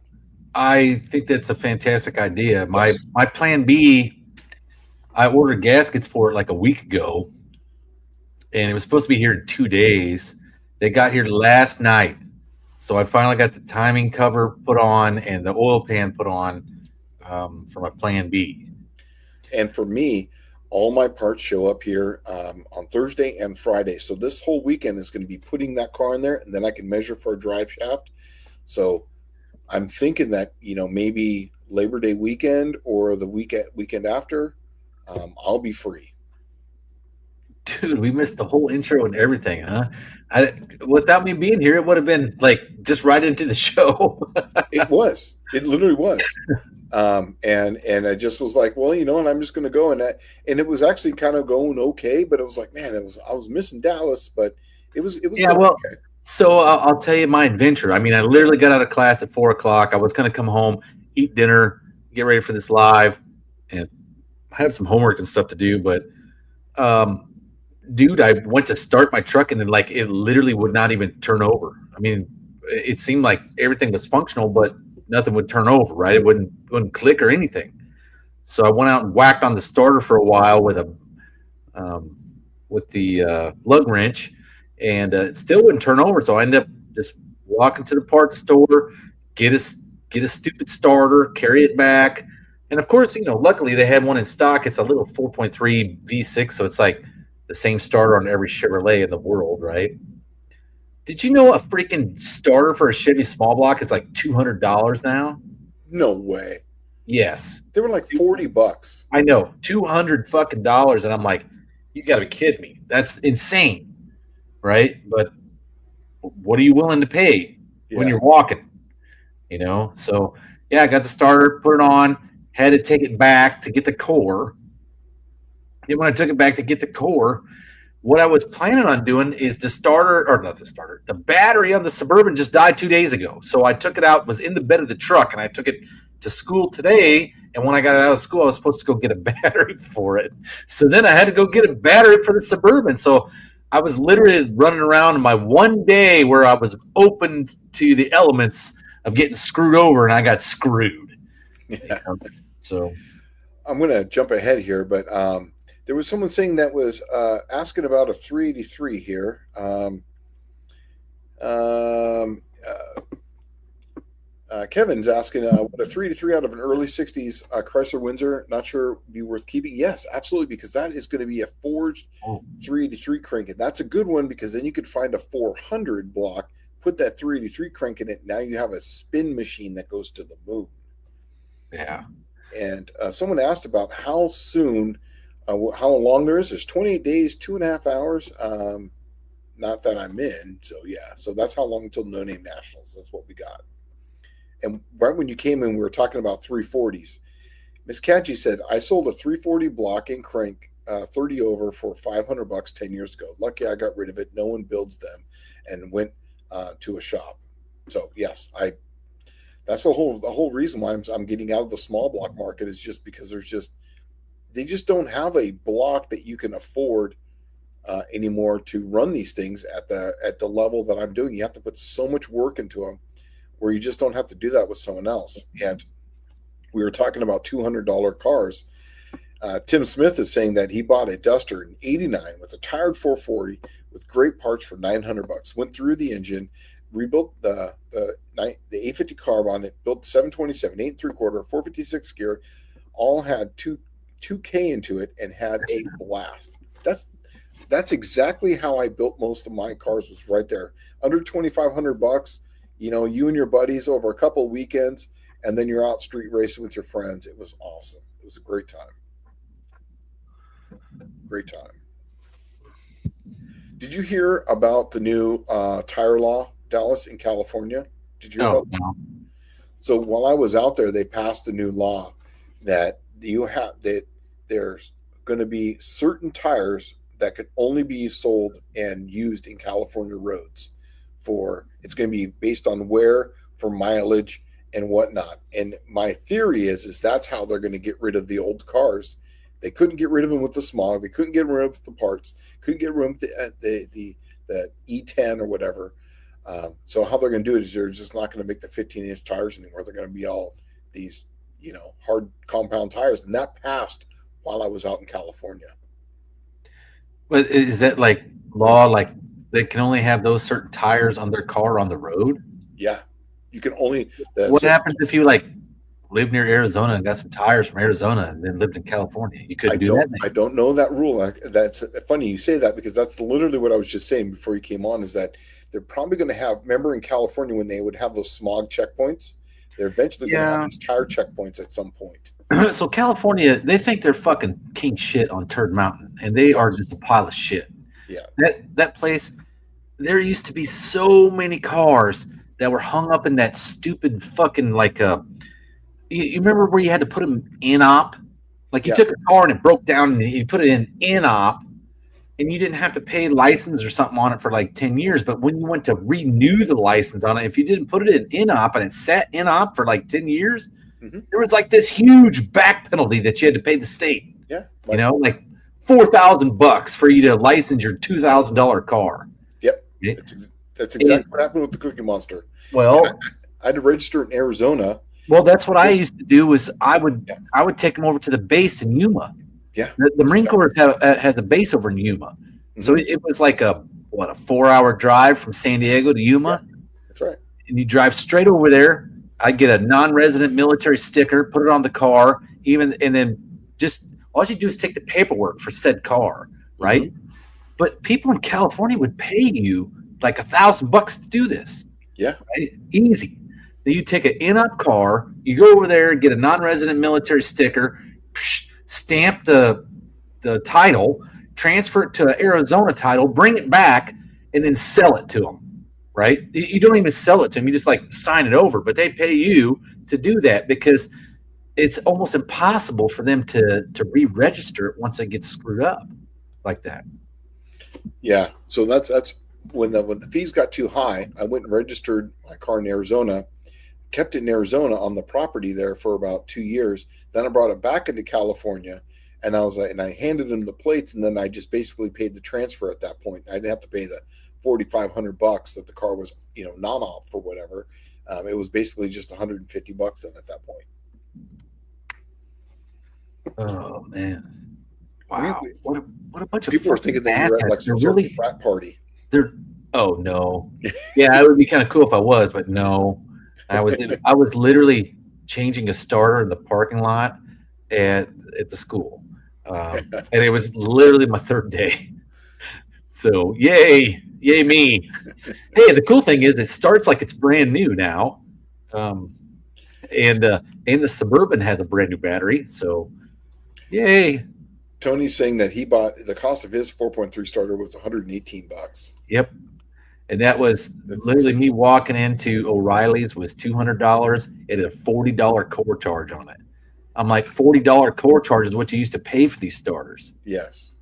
Speaker 2: I think that's a fantastic idea. My plan B, I ordered gaskets for it like a week ago, and it was supposed to be here in 2 days. They got here last night, so I finally got the timing cover put on and the oil pan put on for my plan B.
Speaker 1: And for me, all my parts show up here on Thursday and Friday. So this whole weekend is going to be putting that car in there, and then I can measure for a drive shaft. So I'm thinking that, maybe Labor Day weekend or the weekend after, I'll be free.
Speaker 2: Dude, we missed the whole intro and everything, huh? Without me being here, it would have been like just right into the show.
Speaker 1: It was. It literally was. And I just was like, well, and I'm just going to go, and it was actually kind of going okay, but it was like, man, I was missing Dallas, but it was
Speaker 2: yeah. Well, okay. So I'll tell you my adventure. I mean, I literally got out of class at 4:00. I was going to come home, eat dinner, get ready for this live, and I have some homework and stuff to do. But, dude, I went to start my truck, and then it literally would not even turn over. I mean, it seemed like everything was functional, but nothing would turn over, right? It wouldn't click or anything. So I went out and whacked on the starter for a while with the lug wrench, and it still wouldn't turn over. So I ended up just walking to the parts store, get get a stupid starter, carry it back. And of course, luckily they had one in stock. It's a little 4.3 V6, so it's like the same starter on every Chevrolet in the world, right? Did you know a freaking starter for a Chevy small block is like $200 now?
Speaker 1: No way.
Speaker 2: Yes.
Speaker 1: They were like $40.
Speaker 2: I know, $200 fucking dollars, and I'm like, you got to be kidding me. That's insane, right? But what are you willing to pay when you're walking? So yeah, I got the starter, put it on, had to take it back to get the core. Then when I took it back to get the core, what I was planning on doing is the battery on the Suburban just died 2 days ago. So I took it out, was in the bed of the truck, and I took it to school today. And when I got out of school, I was supposed to go get a battery for it. So then I had to go get a battery for the Suburban. So I was literally running around in my one day where I was open to the elements of getting screwed over, and I got screwed.
Speaker 1: Yeah.
Speaker 2: So
Speaker 1: I'm going to jump ahead here, but there was someone saying that was asking about a 383 here. Kevin's asking, would a 383 out of an early 60s Chrysler Windsor, not sure, be worth keeping? Yes, absolutely, because that is going to be a forged 383 crank, and that's a good one because then you could find a 400 block, put that 383 crank in it, now you have a spin machine that goes to the moon.
Speaker 2: Yeah.
Speaker 1: And someone asked about how soon, how long there is. There's 28 days, 2.5 hours. Not that I'm in. So, yeah. So that's how long until No Name Nationals. That's what we got. And right when you came in, we were talking about 340s. Miss Katji said, I sold a 340 block and crank 30 over for $500 10 years ago. Lucky I got rid of it. No one builds them, and went to a shop. So, yes, that's the whole reason why I'm getting out of the small block market is just because they just don't have a block that you can afford anymore to run these things at the level that I'm doing. You have to put so much work into them where you just don't have to do that with someone else. And we were talking about $200 cars. Tim Smith is saying that he bought a Duster in '89 with a tired 440 with great parts for $900. Went through the engine, rebuilt the 850 carb on it, built 727, 8 3/4, 456 gear, all had 2K into it, and had a blast. That's exactly how I built most of my cars, was right there. Under $2,500, you and your buddies over a couple of weekends, and then you're out street racing with your friends. It was awesome. It was a great time. Great time. Did you hear about the new tire law, Dallas, in California? Did you hear about that?
Speaker 2: No.
Speaker 1: So while I was out there, they passed a new law that there's going to be certain tires that can only be sold and used in California roads. It's going to be based on wear, for mileage, and whatnot. And my theory is that's how they're going to get rid of the old cars. They couldn't get rid of them with the smog. They couldn't get rid of the parts. Couldn't get rid of the E10 or whatever. So how they're going to do it is they're just not going to make the 15-inch tires anymore. They're going to be all these, hard compound tires. And that passed while I was out in California.
Speaker 2: But is that like law, like they can only have those certain tires on their car on the road?
Speaker 1: Yeah. You can only.
Speaker 2: What happens if you live near Arizona and got some tires from Arizona and then lived in California? You couldn't do that.
Speaker 1: I don't know that rule. That's funny you say that, because that's literally what I was just saying before you came on, is that they're probably going to have, remember in California when they would have those smog checkpoints? They're eventually going to have these tire checkpoints at some point.
Speaker 2: So California, they think they're fucking king shit on Turd Mountain, and they are just a pile of shit.
Speaker 1: Yeah.
Speaker 2: That place, there used to be so many cars that were hung up in that stupid fucking you remember where you had to put them in op? Like you took a car and it broke down and you put it in op, and you didn't have to pay license or something on it for 10 years. But when you went to renew the license on it, if you didn't put it in op and it sat in op for 10 years, there was this huge back penalty that you had to pay the state.
Speaker 1: Yeah.
Speaker 2: $4,000 for you to license your $2,000 car.
Speaker 1: Yep. That's exactly what happened with the Cookie Monster.
Speaker 2: Well,
Speaker 1: I had to register in Arizona.
Speaker 2: Well, that's what I used to do. Was I would take them over to the base in Yuma.
Speaker 1: Yeah.
Speaker 2: The Marine Corps has a base over in Yuma, so it was a 4-hour drive from San Diego to Yuma.
Speaker 1: Yeah, that's right.
Speaker 2: And you drive straight over there, I get a non-resident military sticker, put it on the car, and then just all you do is take the paperwork for said car, right?
Speaker 1: Mm-hmm.
Speaker 2: But people in California would pay you like $1,000 to do this.
Speaker 1: Yeah.
Speaker 2: Right? Easy. Then you take an in-up car, you go over there and get a non-resident military sticker, stamp the title, transfer it to an Arizona title, bring it back, and then sell it to them. Right? You don't even sell it to them. You just like sign it over, but they pay you to do that because it's almost impossible for them to re-register it once it gets screwed up like that.
Speaker 1: Yeah. So that's when the fees got too high, I went and registered my car in Arizona, kept it in Arizona on the property there for about 2 years. Then I brought it back into California, and I was like, and I handed them the plates, and then I just basically paid the transfer at that point. I didn't have to pay the $4,500 that the car was, non-op for whatever. It was basically just $150 then at that point.
Speaker 2: Oh man. Wow. What a bunch of
Speaker 1: people are thinking that you're at like some sort of frat party.
Speaker 2: Oh no. Yeah, it would be kind of cool if I was, but no. I was literally changing a starter in the parking lot at the school. And it was literally my third day. So yay me. Hey, the cool thing is it starts like it's brand new now. And the Suburban has a brand new battery, so yay.
Speaker 1: Tony's saying that he bought the cost of his 4.3 starter was $118.
Speaker 2: Yep. And that was literally me walking into O'Reilly's was $200. It had a $40 core charge on it. I'm like, $40 core charge is what you used to pay for these starters.
Speaker 1: Yes.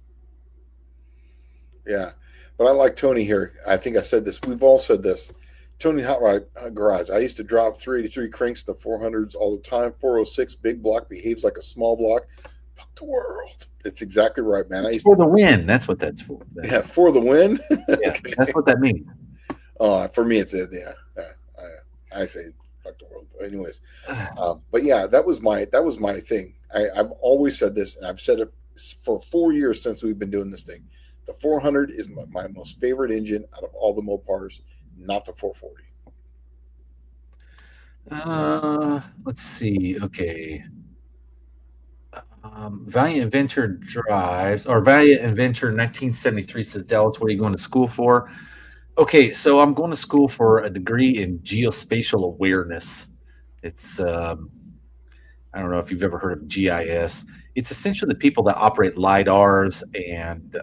Speaker 1: Yeah. But I like Tony here. I think I said this. We've all said this. Tony Hot Rod Garage. I used to drop 383 cranks to 400s all the time. 406 big block behaves like a small block. Fuck the world. It's exactly right, man.
Speaker 2: It's for the win. That's what that's for.
Speaker 1: Yeah, for the win.
Speaker 2: Yeah, okay. That's what that means.
Speaker 1: For me, it's it. Yeah. I say fuck the world. But anyways, but yeah, that was my thing. I've always said this, and I've said it for 4 years since we've been doing this thing. The 400 is my most favorite engine out of all the Mopars, not the 440.
Speaker 2: Let's see. Okay. Valiant Adventure drives, or Valiant Adventure 1973 says, Dallas, what are you going to school for? Okay, so I'm going to school for a degree in geospatial awareness. It's, I don't know if you've ever heard of GIS. It's essentially the people that operate LiDARs and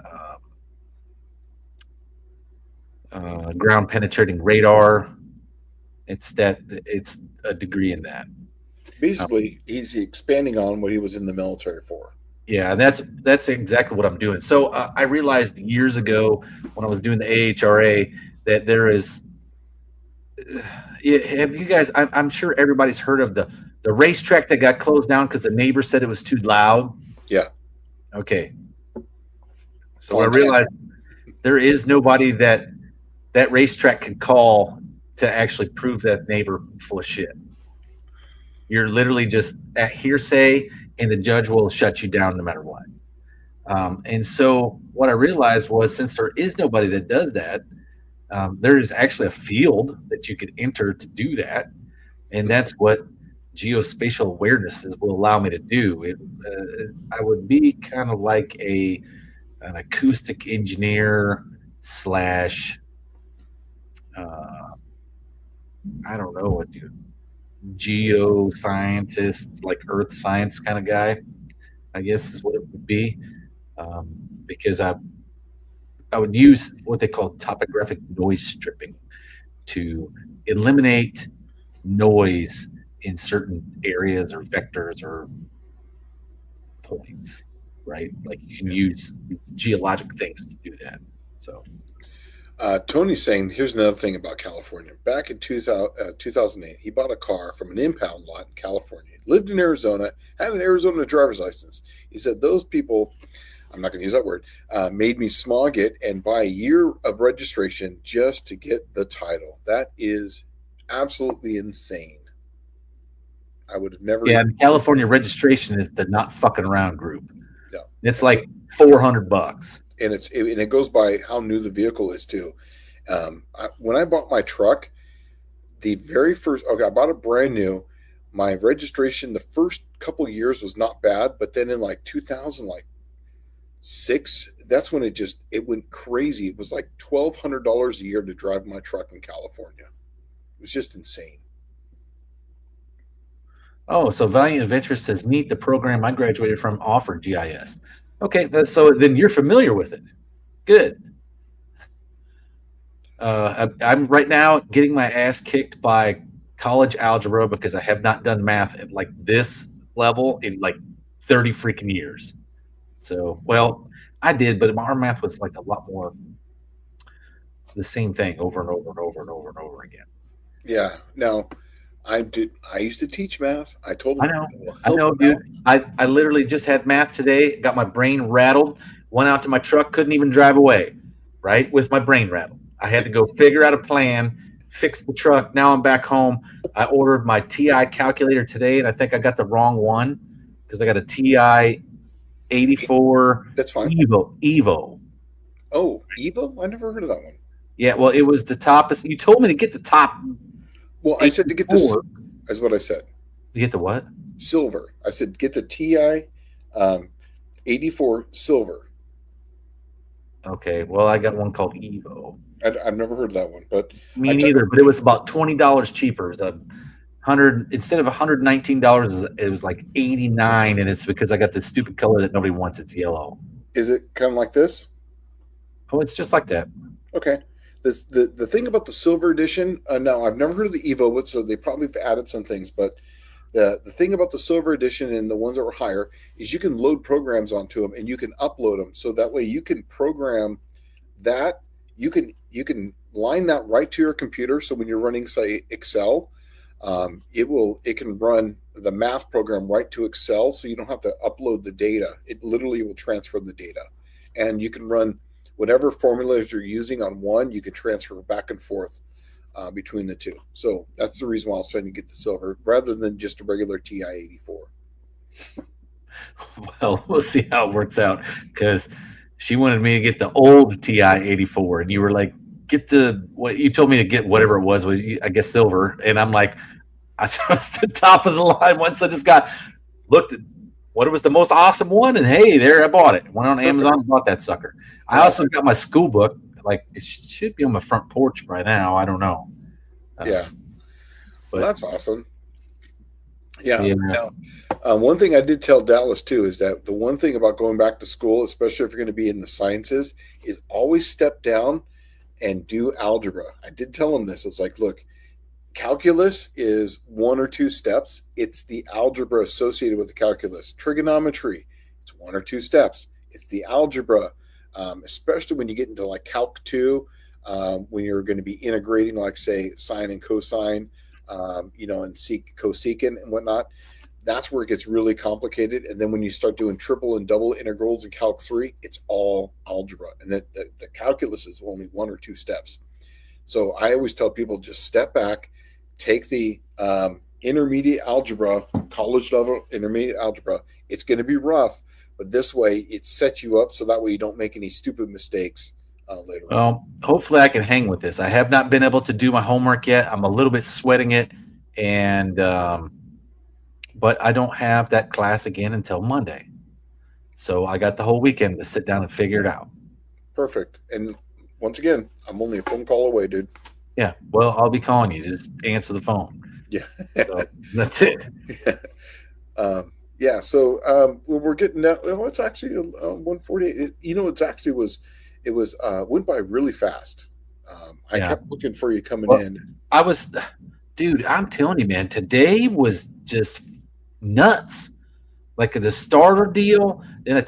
Speaker 2: ground penetrating radar. It's a degree in that.
Speaker 1: Basically, he's expanding on what he was in the military for.
Speaker 2: Yeah, that's exactly what I'm doing. So I realized years ago when I was doing the AHRA that there is. Have you guys? I'm sure everybody's heard of the racetrack that got closed down because the neighbor said it was too loud.
Speaker 1: Yeah.
Speaker 2: Okay. So I realized there is nobody that racetrack can call to actually prove that neighbor full of shit. You're literally just at hearsay, and the judge will shut you down no matter what. And so what I realized was, since there is nobody that does that, there is actually a field that you could enter to do that. And that's what geospatial awareness will allow me to do. I would be kind of like an acoustic engineer / I don't know what you geoscientist, like earth science kind of guy, I guess is what it would be, because I would use what they call topographic noise stripping to eliminate noise in certain areas or vectors or points, right? Like you can use geologic things to do that. So
Speaker 1: Tony's saying, here's another thing about California. Back in 2008, he bought a car from an impound lot in California, lived in Arizona, had an Arizona driver's license. He said, those people, I'm not going to use that word, made me smog it and buy a year of registration just to get the title. That is absolutely insane. I would have never.
Speaker 2: Yeah, California registration is the not fucking around group.
Speaker 1: No.
Speaker 2: It's like $400.
Speaker 1: And it goes by how new the vehicle is too. When I bought my truck, the very first, okay, I bought it brand new. My registration the first couple years was not bad, but then in like 2000, like 6, that's when it went crazy. It was like $1,200 a year to drive my truck in California. It was just insane.
Speaker 2: Oh, so Valiant Adventure says, neat, the program I graduated from offered GIS. Okay, so then you're familiar with it. Good. I'm right now getting my ass kicked by college algebra because I have not done math at like this level in like 30 freaking years. So, well, I did, but our math was like a lot more the same thing over and over and over and over and over again.
Speaker 1: Yeah. Now, I used to teach math. I told them
Speaker 2: I know, dude. I literally just had math today, got my brain rattled, went out to my truck, couldn't even drive away, right? With my brain rattled. I had to go figure out a plan, fix the truck. Now I'm back home. I ordered my TI calculator today, and I think I got the wrong one because I got a TI 84
Speaker 1: That's fine.
Speaker 2: Evo.
Speaker 1: Oh, Evo? I never heard of that one.
Speaker 2: Yeah, well, it was the top. You told me to get the top.
Speaker 1: Well, I said to get this. That's what I said.
Speaker 2: To get the what?
Speaker 1: Silver. I said get the TI 84 silver.
Speaker 2: Okay, well, I got one called Evo.
Speaker 1: I've never heard of that one, but
Speaker 2: me neither. But it was about $20 cheaper. It was instead of $119, it was like $89, and it's because I got this stupid color that nobody wants. It's yellow.
Speaker 1: Is it kind of like this?
Speaker 2: Oh, it's just like that.
Speaker 1: Okay. The thing about the silver edition, no, I've never heard of the Evo, so they probably have added some things. But the thing about the silver edition and the ones that were higher is you can load programs onto them and you can upload them. So that way you can program that. You can line that right to your computer. So when you're running, say, Excel, it can run the math program right to Excel. So you don't have to upload the data. It literally will transfer the data, and you can run whatever formulas you're using on one, you can transfer back and forth between the two. So that's the reason why I was trying to get the silver rather than just a regular TI 84.
Speaker 2: Well, we'll see how it works out because she wanted me to get the old TI 84, and you were like, get what you told me to get, whatever it was, I guess silver. And I'm like, I thought it was the top of the line. Once I just looked at what was the most awesome one, and hey, there I bought it. Went on Amazon and bought that sucker. I also got my school book. Like, it should be on my front porch by now. I don't know.
Speaker 1: Yeah, but that's awesome. Yeah. Now, one thing I did tell Dallas too is that the one thing about going back to school, especially if you're going to be in the sciences, is always step down and do algebra. I did tell him this. It's like, look, calculus is 1 or 2 steps. It's the algebra associated with the calculus. Trigonometry, it's 1 or 2 steps. It's the algebra, especially when you get into like Calc 2, when you're going to be integrating, like, say, sine and cosine, and cosecant and whatnot. That's where it gets really complicated. And then when you start doing triple and double integrals in Calc 3, it's all algebra. And the calculus is only 1 or 2 steps. So I always tell people, just step back, take the intermediate algebra, college level intermediate algebra. It's going to be rough, but this way it sets you up so that way you don't make any stupid mistakes later on.
Speaker 2: Well, hopefully I can hang with this. I have not been able to do my homework yet. I'm a little bit sweating it, and but I don't have that class again until Monday. So I got the whole weekend to sit down and figure it out.
Speaker 1: Perfect. And once again, I'm only a phone call away, dude.
Speaker 2: Yeah. Well, I'll be calling you. Just answer the phone.
Speaker 1: Yeah.
Speaker 2: So that's it.
Speaker 1: Yeah. So we're getting down. Well, it's actually 1:48. It went by really fast. I kept looking for you coming in.
Speaker 2: Dude, I'm telling you, man, today was just nuts. Like the starter deal. Then I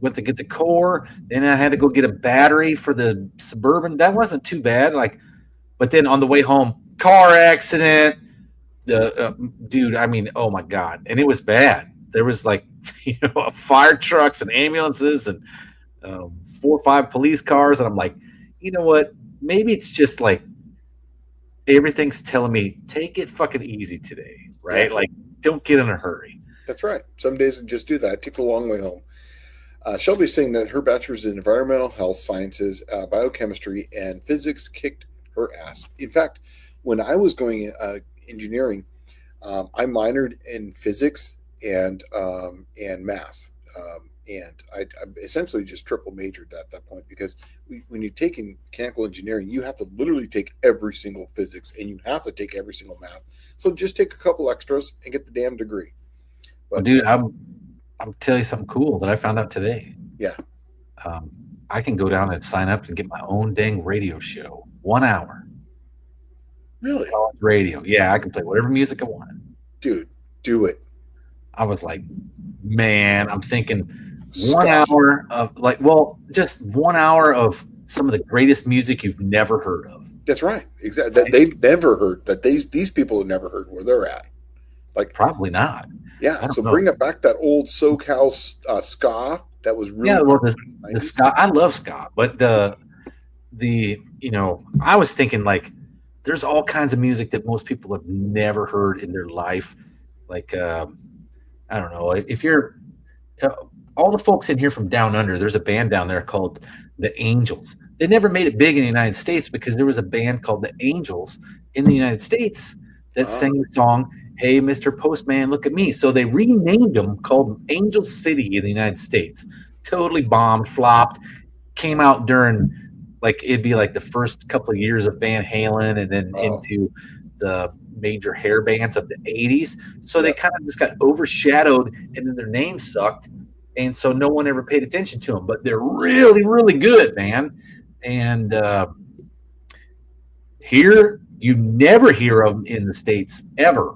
Speaker 2: went to get the core. Then I had to go get a battery for the Suburban. That wasn't too bad. But then on the way home, car accident. Dude, I mean, oh my God. And it was bad. There was fire trucks and ambulances and 4 or 5 police cars. And I'm like, you know what? Maybe it's just like everything's telling me, take it fucking easy today, right?
Speaker 1: Yeah.
Speaker 2: Like, don't get in a hurry.
Speaker 1: That's right. Some days just do that. Take the long way home. Shelby's saying that her bachelor's in environmental health sciences, biochemistry, and physics kicked her ass. In fact, when I was going engineering, I minored in physics and math, and I essentially just triple majored at that point because when you're taking mechanical engineering, you have to literally take every single physics and you have to take every single math. So just take a couple extras and get the damn degree.
Speaker 2: Well,
Speaker 1: But
Speaker 2: dude, I'm telling you something cool that I found out today.
Speaker 1: yeah,
Speaker 2: Um, I can go down and sign up and get my own dang radio show. 1 hour.
Speaker 1: really,
Speaker 2: College radio. Yeah, I can play whatever music I want.
Speaker 1: dude, do it.
Speaker 2: I was like, man, I'm thinking 1
Speaker 1: Stop.
Speaker 2: hour of just 1 hour of some of the greatest music you've never heard of.
Speaker 1: That's right. Exactly. That they've never heard that these people have never heard where they're at. Like,
Speaker 2: Probably not. I
Speaker 1: yeah.
Speaker 2: don't
Speaker 1: So
Speaker 2: know.
Speaker 1: bring it back that old SoCal ska that was really
Speaker 2: Yeah, well,
Speaker 1: popular
Speaker 2: the
Speaker 1: in the 90s.
Speaker 2: ska, I love ska, but the I was thinking like there's all kinds of music that most people have never heard in their life. Like I don't know if you're uh, all the folks in here from down under. There's a band down there called the Angels. They never made it big in the United States because there was a band called the Angels in the United States that sang the song "Hey, Mr. Postman, Look at Me." So they renamed them, called Angel City in the United States. Totally bombed, flopped. Came out during it'd be like the first couple of years of Van Halen, and then into the major hair bands of the 80s. So they kind of just got overshadowed, and then their name sucked. And so no one ever paid attention to them, but they're really, really good, man. And here, you never hear of them in the States ever.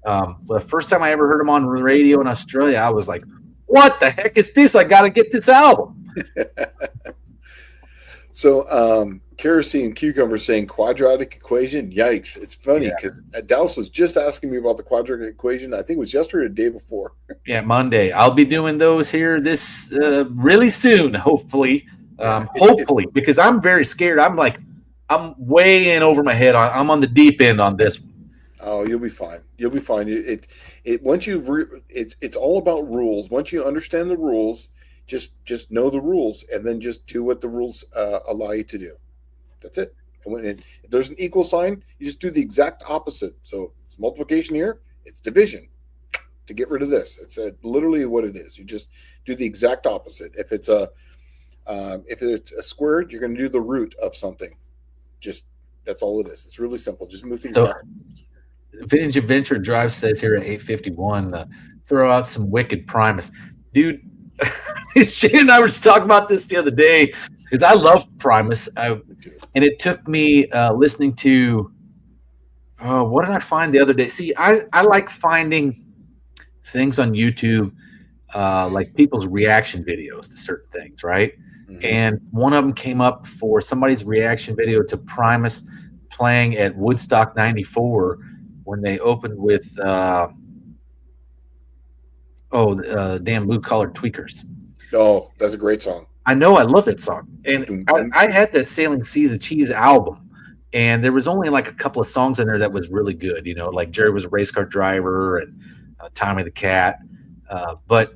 Speaker 2: The first time I ever heard them on radio in Australia, I was like, what the heck is this? I got to get this album.
Speaker 1: So, Kerosene Cucumber saying quadratic equation. Yikes. It's funny because Dallas was just asking me about the quadratic equation. I think it was yesterday or the day before.
Speaker 2: Yeah, Monday. I'll be doing those here this really soon, hopefully. Hopefully, because I'm very scared. I'm way in over my head. I'm on the deep end on this one.
Speaker 1: Oh, you'll be fine. You'll be fine. It's all about rules. Once you understand the rules, just know the rules and then just do what the rules allow you to do. That's it. And if there's an equal sign, you just do the exact opposite. So it's multiplication here, it's division to get rid of this. It's literally what it is. You just do the exact opposite. If it's a squared, you're going to do the root of something. Just that's all it is. It's really simple. Just move things back.
Speaker 2: Vintage Adventure Drive says here at 851, throw out some wicked Primus. Dude, Shane and I were just talking about this the other day because I love Primus. And it took me listening to, what did I find the other day? See, I like finding things on YouTube, like people's reaction videos to certain things, right? Mm-hmm. And one of them came up for somebody's reaction video to Primus playing at Woodstock 94 when they opened with damn Blue Collar Tweakers.
Speaker 1: Oh, that's a great song.
Speaker 2: I know, I love that song. And I had that Sailing Seas of Cheese album, and there was only like a couple of songs in there that was really good, like Jerry Was a Race Car Driver and Tommy the Cat. But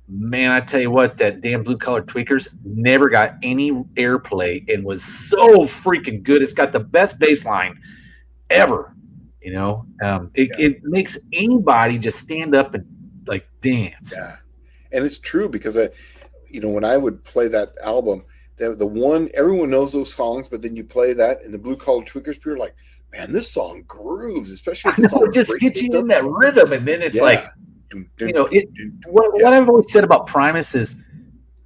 Speaker 2: man, I tell you what, that damn Blue Collar Tweakers never got any airplay and was so freaking good. It's got the best bass line ever. It makes anybody just stand up and dance.
Speaker 1: Yeah, and it's true because when I would play that album, the one everyone knows those songs, but then you play that and the Blue Collar Tweakers, people are like, man, this song grooves, especially if
Speaker 2: it just gets you in that rhythm, and then it's what I've always said about Primus is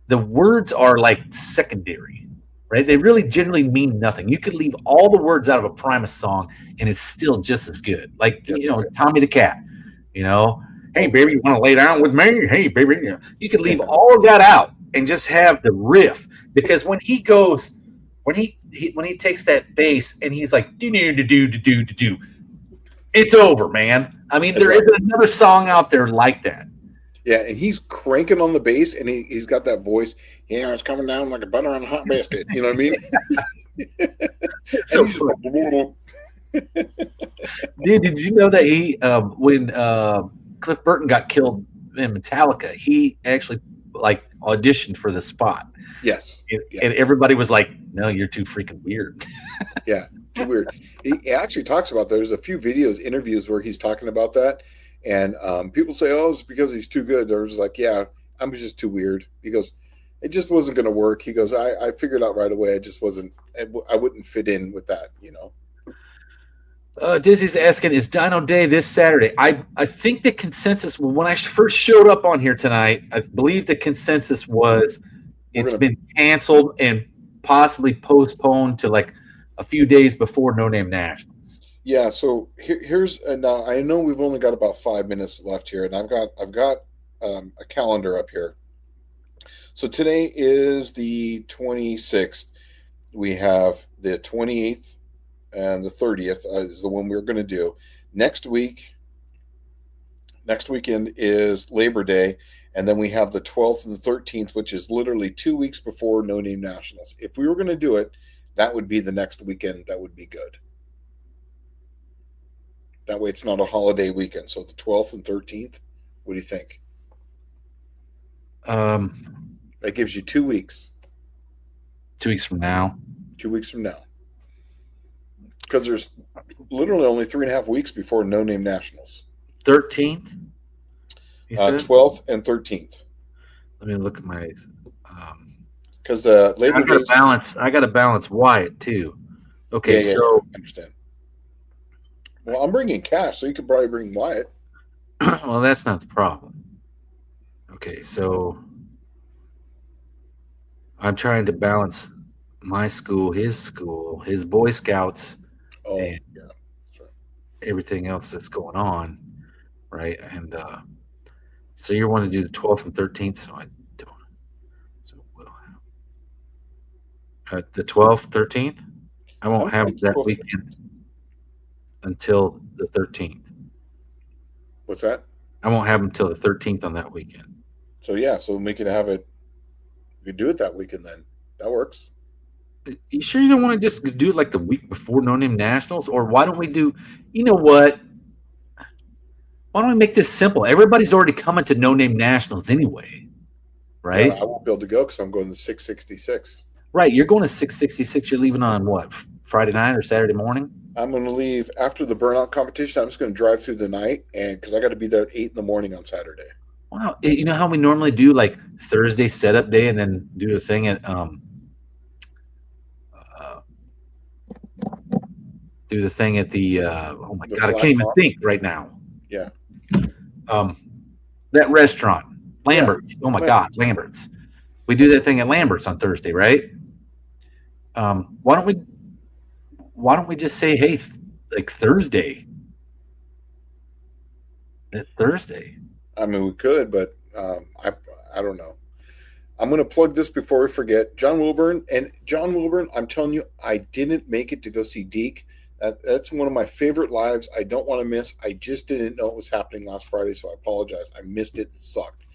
Speaker 2: the words are like secondary, right? They really generally mean nothing. You could leave all the words out of a Primus song and it's still just as good. Tommy the Cat, hey baby, you want to lay down with me? Hey baby, you could leave all of that out and just have the riff, because when he takes that bass and he's like do, it's over, man. I mean, there isn't another song out there like that.
Speaker 1: Yeah, and he's cranking on the bass, and he's got that voice. Yeah, it's coming down like a butter on a hot biscuit. You know what I mean?
Speaker 2: So Dude, did you know that he, when Cliff Burton got killed in Metallica, he actually auditioned for the spot?
Speaker 1: Yes.
Speaker 2: And everybody was like, "No, you're too freaking weird."
Speaker 1: Yeah. too weird. He actually talks about there's a few interviews where he's talking about that, and people say, "Oh, it's because he's too good." There's like, "Yeah, I'm just too weird." He goes, "It just wasn't going to work." He goes, I figured out right away. I just wasn't. I wouldn't fit in with that, you know."
Speaker 2: Dizzy's asking, is Dino Day this Saturday? I think the consensus, when I first showed up on here tonight, I believe the consensus was it's been canceled and possibly postponed to like a few days before No Name Nationals.
Speaker 1: Yeah. So here's now. I know we've only got about 5 minutes left here, and I've got a calendar up here. So today is the 26th. We have the 28th and the 30th is the one we're going to do. Next weekend is Labor Day, and then we have the 12th and the 13th, which is literally 2 weeks before No Name Nationals. If we were going to do it, that would be the next weekend. That would be good. That way it's not a holiday weekend. So the 12th and 13th, what do you think? That gives you 2 weeks.
Speaker 2: 2 weeks from now.
Speaker 1: 2 weeks from now. Because there's literally only 3.5 weeks before No Name Nationals.
Speaker 2: 13th?
Speaker 1: 12th and 13th.
Speaker 2: Let me look at my.
Speaker 1: Because the Labor Day.
Speaker 2: I got to balance Wyatt too. Okay,
Speaker 1: yeah,
Speaker 2: so
Speaker 1: I understand. Well, I'm bringing cash, so you could probably bring Wyatt.
Speaker 2: Well, that's not the problem. Okay, so I'm trying to balance my school, his Boy Scouts,
Speaker 1: and yeah,
Speaker 2: that's right. Everything else that's going on, right? And so you want to do the 12th and 13th, so I don't. So we'll have the 12th, 13th. I won't have that weekend until the 13th.
Speaker 1: What's that?
Speaker 2: I won't have them until the 13th on that weekend.
Speaker 1: So yeah, so we can have it. We could do it that weekend then. That works.
Speaker 2: You sure you don't want to just do it like the week before No Name Nationals? Or why don't we do, you know what? Why don't we make this simple? Everybody's already coming to No Name Nationals anyway, right?
Speaker 1: Yeah, I won't be able to go because I'm going to 666.
Speaker 2: Right, you're going to 666. You're leaving on what, Friday night or Saturday morning?
Speaker 1: I'm going to leave after the burnout competition. I'm just going to drive through the night, and because I got to be there at 8 in the morning on Saturday.
Speaker 2: Wow, you know how we normally do like Thursday setup day and then do the thing at the oh my god, I can't even think right now.
Speaker 1: Yeah.
Speaker 2: That restaurant, Lambert's. Yeah. Oh my god, Lambert's. We do that thing at Lambert's on Thursday, right? Why don't we just say, hey, like Thursday? That Thursday.
Speaker 1: I mean, we could, but I don't know. I'm going to plug this before we forget. John Wilburn, I'm telling you, I didn't make it to go see Deke. That's one of my favorite lives. I don't want to miss. I just didn't know it was happening last Friday, so I apologize. I missed it. It sucked.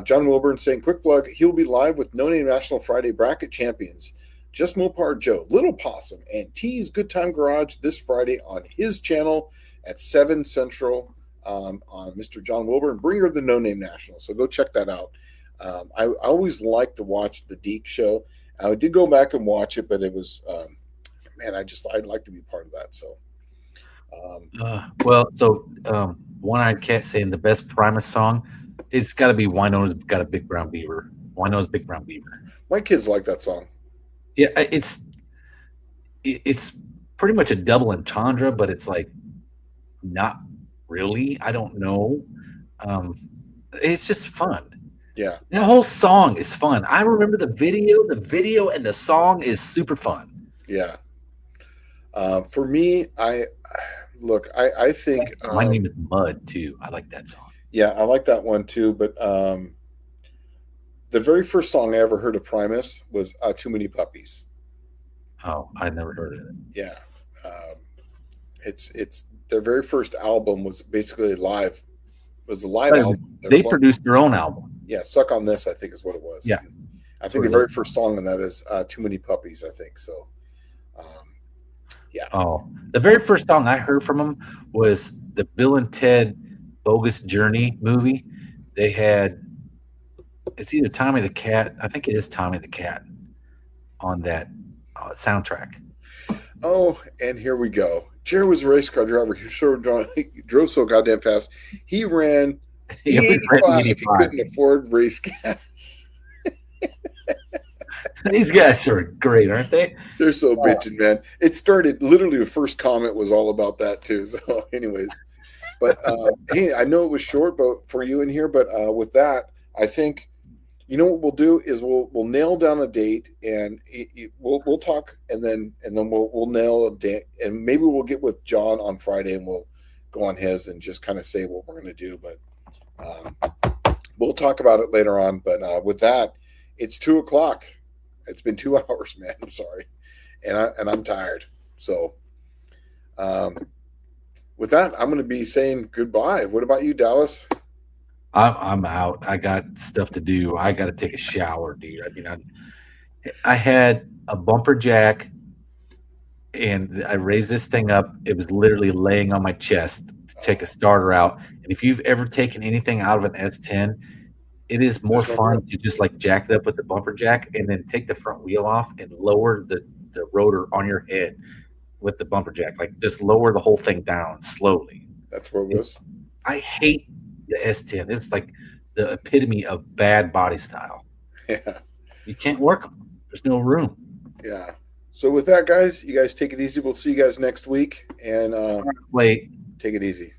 Speaker 1: John Wilburn saying, quick plug, he'll be live with No Name National Friday Bracket Champions. Just Mopar Joe, Little Possum, and T's Good Time Garage this Friday on his channel at 7 Central on Mr. John Wilburn, bringer of the No Name National. So go check that out. I always like to watch the Deke show. I did go back and watch it, but it was, I'd like to be part of that. So,
Speaker 2: One-Eyed Cat saying the best Primus song, it's got to be Winona's Got a Big Brown Beaver. Winona's Big Brown Beaver.
Speaker 1: My kids like that song.
Speaker 2: Yeah, it's pretty much a double entendre, but it's like not really. I don't know. It's just fun.
Speaker 1: Yeah,
Speaker 2: the whole song is fun. I remember the video and the song is super fun.
Speaker 1: Yeah. For me, I think
Speaker 2: My Name Is Mud too. I like that song.
Speaker 1: Yeah, I like that one too. But the very first song I ever heard of Primus was "Too Many Puppies."
Speaker 2: Oh, I never heard of it.
Speaker 1: Yeah, it's their very first album was basically live. It was a live album.
Speaker 2: They produced their own album.
Speaker 1: Yeah, "Suck on This," I think is what it was.
Speaker 2: Yeah,
Speaker 1: I think the very first song on that is "Too Many Puppies." I think so. Yeah.
Speaker 2: Oh, the very first song I heard from them was the Bill and Ted Bogus Journey movie. They had, it's either Tommy the Cat. I think it is Tommy the Cat on that soundtrack.
Speaker 1: Oh, and here we go. Jerry was a race car driver. He drove so goddamn fast. He ran
Speaker 2: Yeah, we ran the
Speaker 1: 85. He
Speaker 2: 85.
Speaker 1: couldn't afford race gas.
Speaker 2: These guys are great, aren't they?
Speaker 1: They're so bitching, man. It started literally the first comment was all about that too. So, anyways, but hey, I know it was short, but for you in here, but with that, I think you know what we'll do is we'll nail down a date and we'll talk and then we'll nail a date and maybe we'll get with John on Friday and we'll go on his and just kind of say what we're going to do. But we'll talk about it later on. But with that, it's 2 o'clock. It's been 2 hours, man. I'm sorry, and I'm tired. So with that, I'm going to be saying goodbye. What about you, Dallas?
Speaker 2: I'm out. I got stuff to do. I got to take a shower, dude. I mean, I had a bumper jack, and I raised this thing up. It was literally laying on my chest to take a starter out. And if you've ever taken anything out of an S10, it is more
Speaker 1: There's no
Speaker 2: fun
Speaker 1: room.
Speaker 2: to just like jack it up with the bumper jack and then take the front wheel off and lower the rotor on your head with the bumper jack. Like just lower the whole thing down slowly.
Speaker 1: That's what it was.
Speaker 2: I hate the S10. It's like the epitome of bad body style.
Speaker 1: Yeah,
Speaker 2: You can't work them. There's no room.
Speaker 1: yeah. So with that, guys, you guys take it easy. We'll see you guys next week, and
Speaker 2: Wait.
Speaker 1: take it easy.